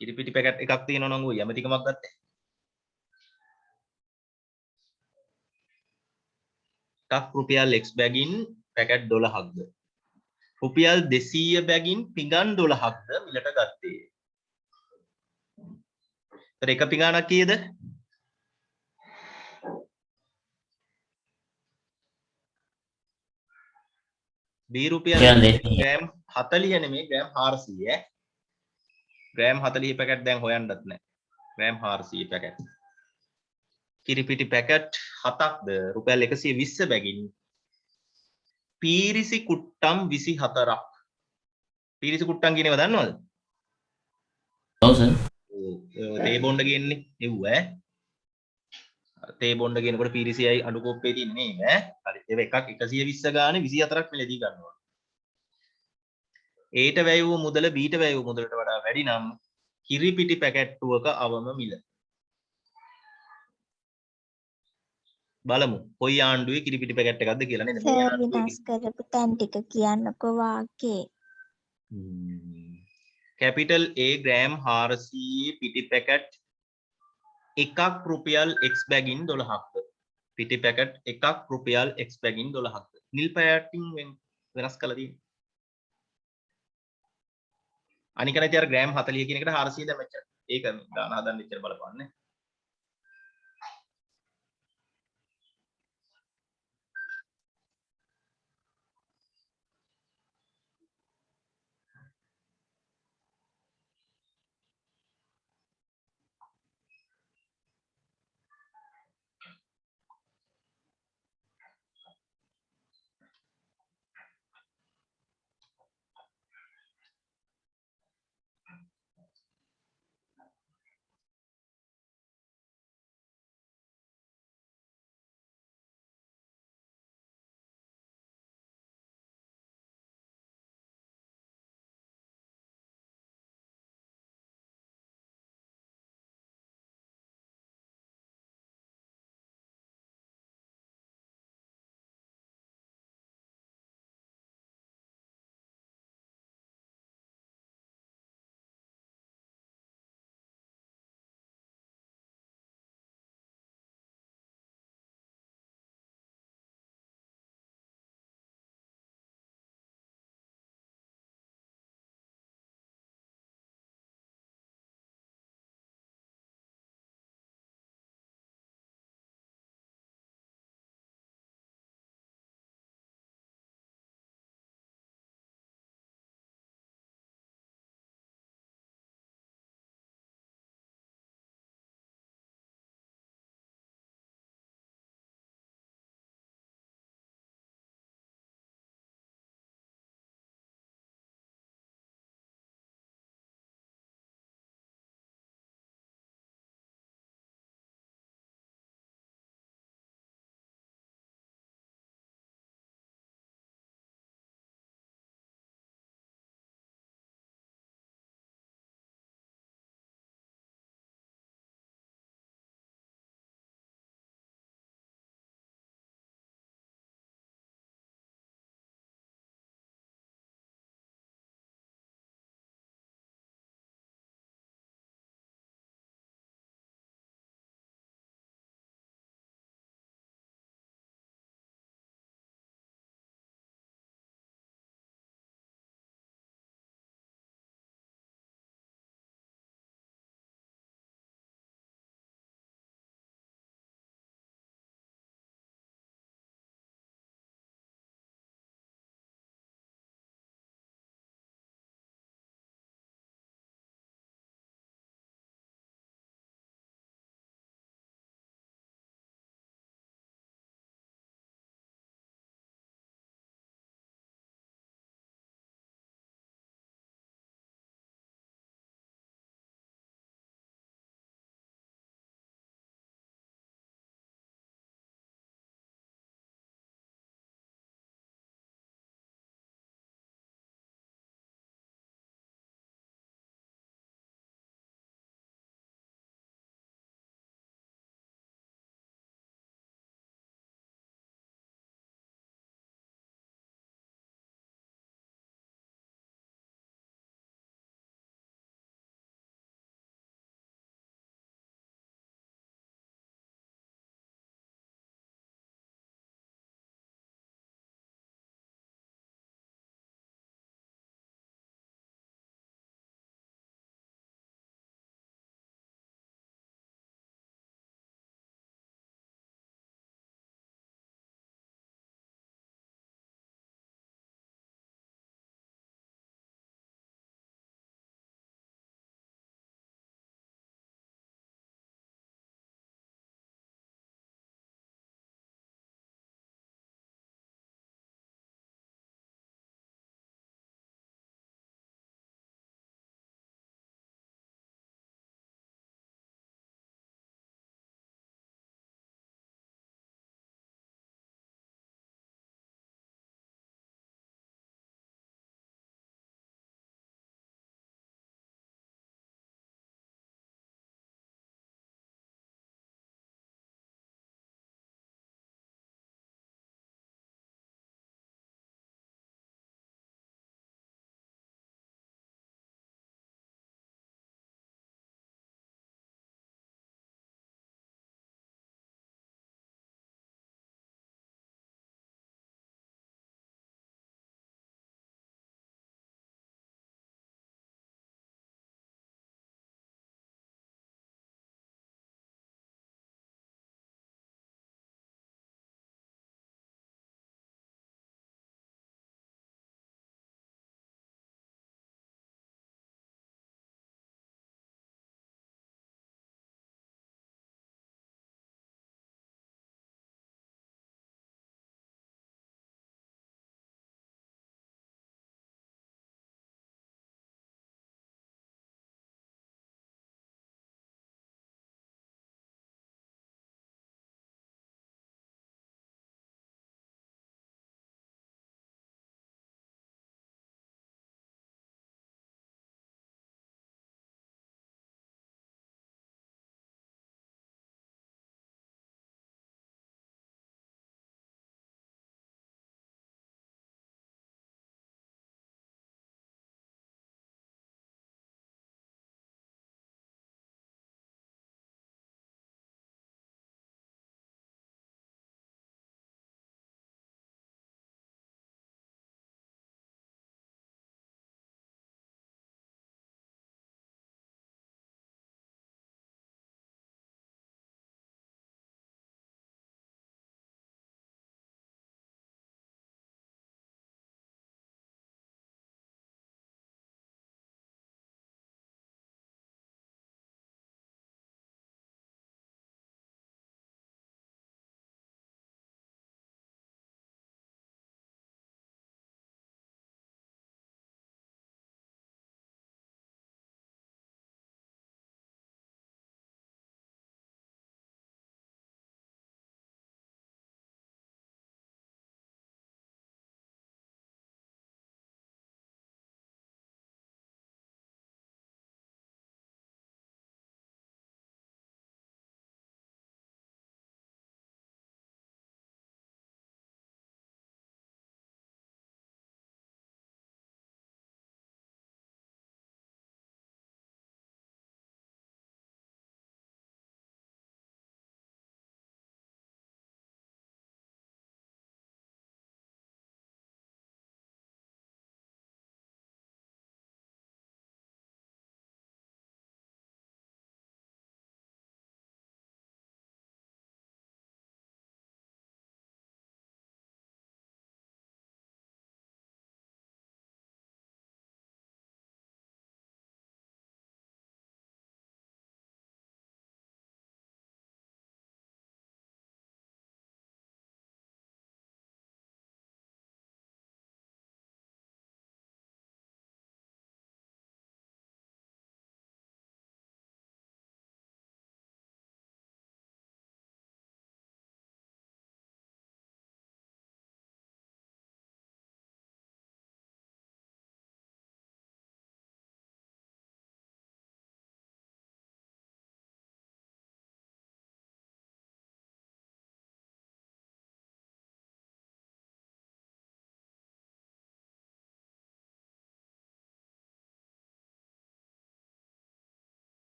කිරිපිටි පැකට් එකක් තියෙනවා නම් ඔය යමතිකමක් ගත්තේ. එකක් රුපියල් x බැගින් පැකට් 12ක්ද? රුපියල් 200 බැගින් පිඟන් 12ක්ද මිලට ගත්තේ. ඒතර එක පිඟානක් කීයද? B රුපියල් ග්‍රෑම් 40 නෙමෙයි ග්‍රෑම් 400 ඈ. ග්‍රෑම් 40 පැකට් දැන් හොයන්නත් නැහැ. Gram 400 packet. කිරිපිටි පැකට් 7ක්ද රුපියල් 120 බැගින් පීරිසි කුට්ටම් 24ක්. පීරිසි කුට්ටම් කියනේව දන්නවද? ඔව් සර්. තේ බොණ්ඩ කියන්නේ එව්ව ඈ. තේ බොණ්ඩ කියනකොට පීරිසියයි අඩු කොප්පේ තියෙන්නේ නේ ඈ. හරි. ඒව එකක් 120 ගානේ 24ක් මිලදී ගන්නවා. Aට වැය වූ මුදල Bට වැය වූ මුදලට වඩා වැඩි නම් කිරිපිටි පැකැට්ටුවක අවම මිල. බලමු කොයි ආණ්ඩුවේ කිරිපිටි පැකට් එකක්ද කියලා නේද? මේ සර් ආණ්ඩුවේ විනාශ කරපු තැන් ටික කියන්නකෝ වාක්‍යේ. capital A ග්‍රෑම් 400 පිටි පැකට් එකක් රුපියල් x බැගින් 12ක්ද? පිටි පැකට් එකක් රුපියල් x බැගින් 12ක්ද? නිල් පැටින් වෙනස් කළා තියෙන්නේ. අනික නැති අර ග්‍රෑම් 40 කියන එකට 400 දැන් මෙච්චර. ඒක ගාන හදන්න ඉච්චර බලපන්නේ.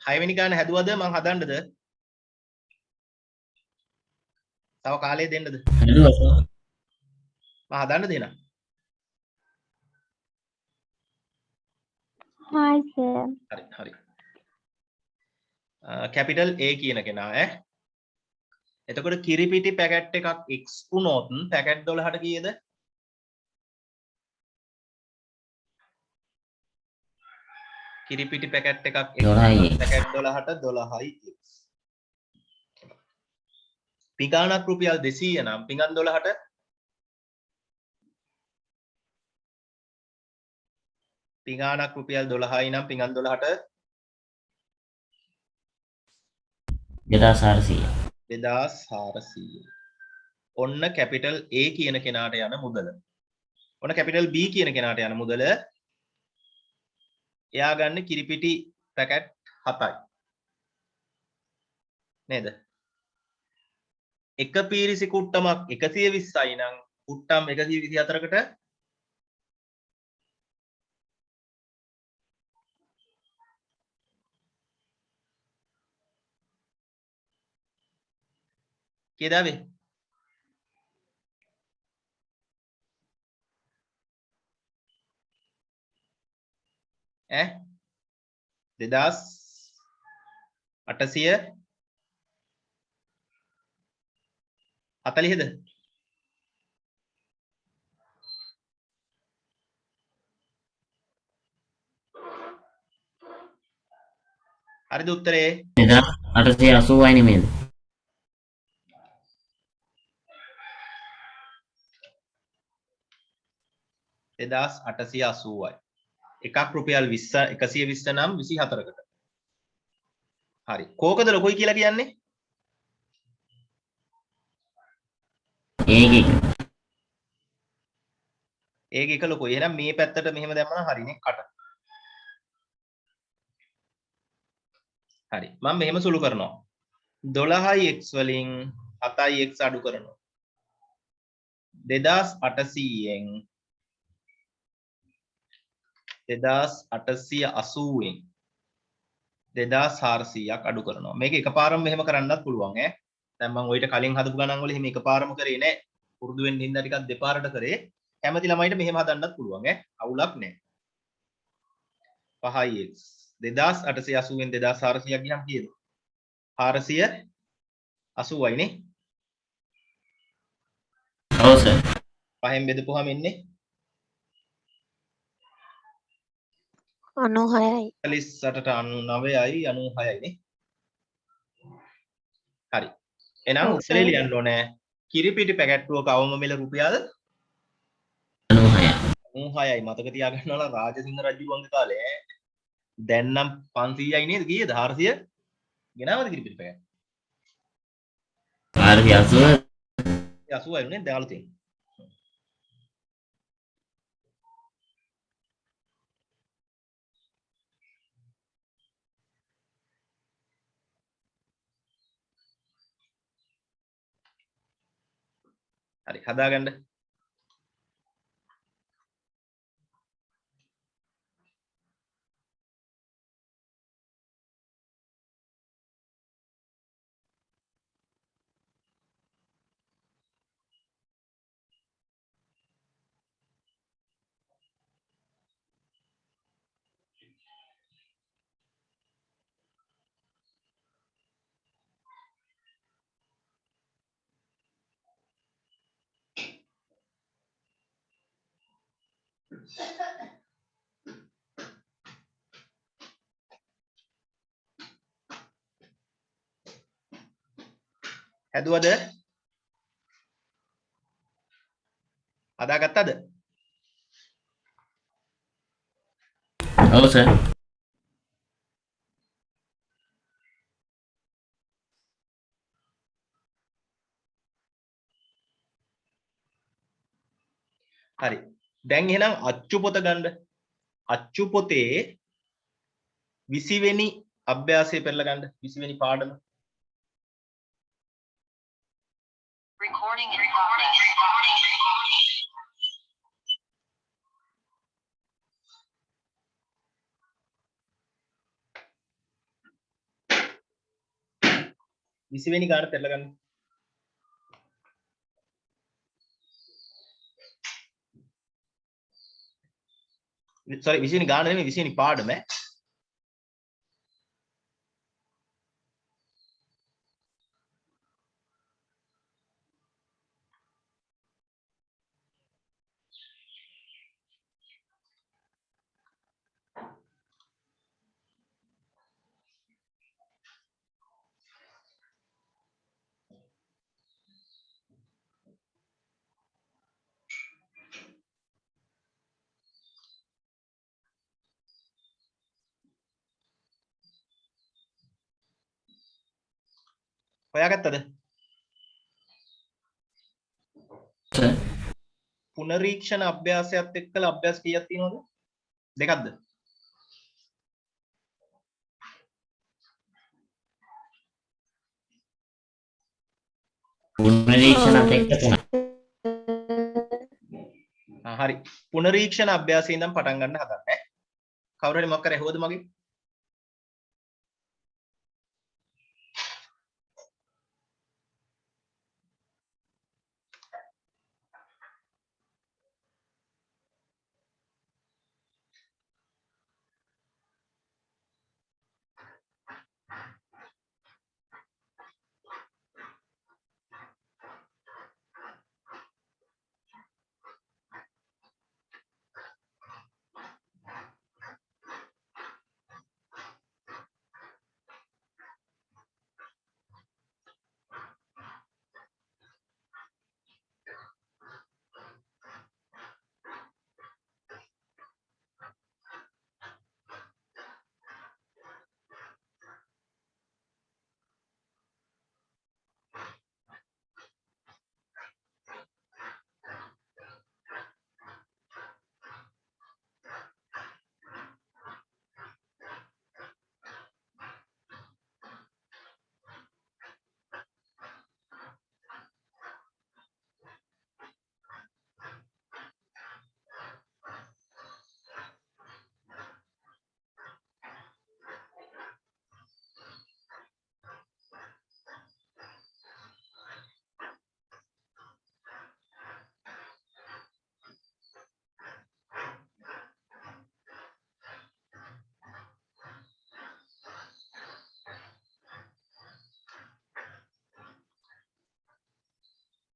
6 වෙනි ගාන හැදුවද මං හදන්නද? තව කාලය දෙන්නද? හැදුවා සර්. මං හදන්න දෙනවා. Hi sir. හරි හරි. කැපිටල් A කියන කෙනා ඈ. එතකොට කිරිපිටි පැකට් එකක් X වුණොත් පැකට් 12ට කීයද? කිරිපිටි පැකට් එකක් X 12යි. පැකට් 12ට 12යි X. පිඟානක් රුපියල් 200 නම් පිඟන් 12ට පිඟානක් රුපියල් 12යි නම් පිඟන් 12ට 2400. 2400. ඔන්න කැපිටල් A කියන කෙනාට යන මුදල. ඔන්න කැපිටල් B කියන කෙනාට යන මුදල. එයා ගන්න කිරිපිටි පැකට් 7යි. නේද? එක පීරිසි කුට්ටමක් 120යි නම් කුට්ටම් 124කට කීයද ආවේ? ඈ 2840ද? හරිද උත්තරේ? 2880යි නෙමෙයිද? 2880යි. එකක් රුපියල් 20 120 නම් 24කට. හරි. කෝකද ලොකුයි කියලා කියන්නේ? ඒකේ ඒක එක ලොකුයි. එහෙනම් මේ පැත්තට මෙහෙම දැම්මම හරිනේ කට. හරි. මම මෙහෙම සුළු කරනවා. 12යි x වලින් 7යි x අඩු කරනවා. 2800න් 2880න් 2400ක් අඩු කරනවා. මේක එකපාරම මෙහෙම කරන්නත් පුළුවන් ඈ. දැන් මම ඔයිට කලින් හදපු ගණන් වල එහෙම එකපාරම කරේ නෑ. පුරුදු වෙන්න ඉඳලා ටිකක් දෙපාරට කරේ. කැමති ළමයිට මෙහෙම හදන්නත් පුළුවන් ඈ. අවුලක් නෑ. 5x 2880න් 2400ක් ගියම් කීයද? 480යි නේ. ඔව් සර්. පහෙන් බෙදපුවාම එන්නේ 96යි. 48ට 99යි 96යි නේ. හරි. එහෙනම් ඔව් උත්තරේ සර්. ලියන්න ඕනේ. කිරිපිටි පැකට්ටුවක අවම මිල රුපියල් 96යි. 96යි. මතක තියාගන්න ඕන රාජසිංහ රජුගේ කාලේ ඈ. දැන් නම් 500යි නේද? කීයද? 400 ගෙනාවද කිරිපිටි පැකට්? 480 80යි නේ දැන් අලුතෙන්. හරි හදාගන්න. හැදුවද? හදාගත්තද? ඔව් සර්. හරි. දැන් එහෙනම් අච්චු පොත ගන්න. අච්චු පොතේ 20 වෙනි අභ්‍යාසය පෙරලා ගන්න. 20 වෙනි පාඩම. Recording in progress. 20 වෙනි ගාන පෙරලා ගන්න. sorry 20 වෙනි ගාන නෙමෙයි 20 වෙනි පාඩම. හොයාගත්තද? සර් පුනරීක්ෂණ අභ්‍යාසයත් එක්කලා අභ්‍යාස කීයක් තියෙනවද? දෙකක්ද? පුනරීක්ෂණත් එක්ක 3යි. හරි. පුනරීක්ෂණ අභ්‍යාසයෙන් ඉඳන් පටන් ගන්න හදන්නේ. කවුරු හරි මොකක් කරේ හොවද මගේ?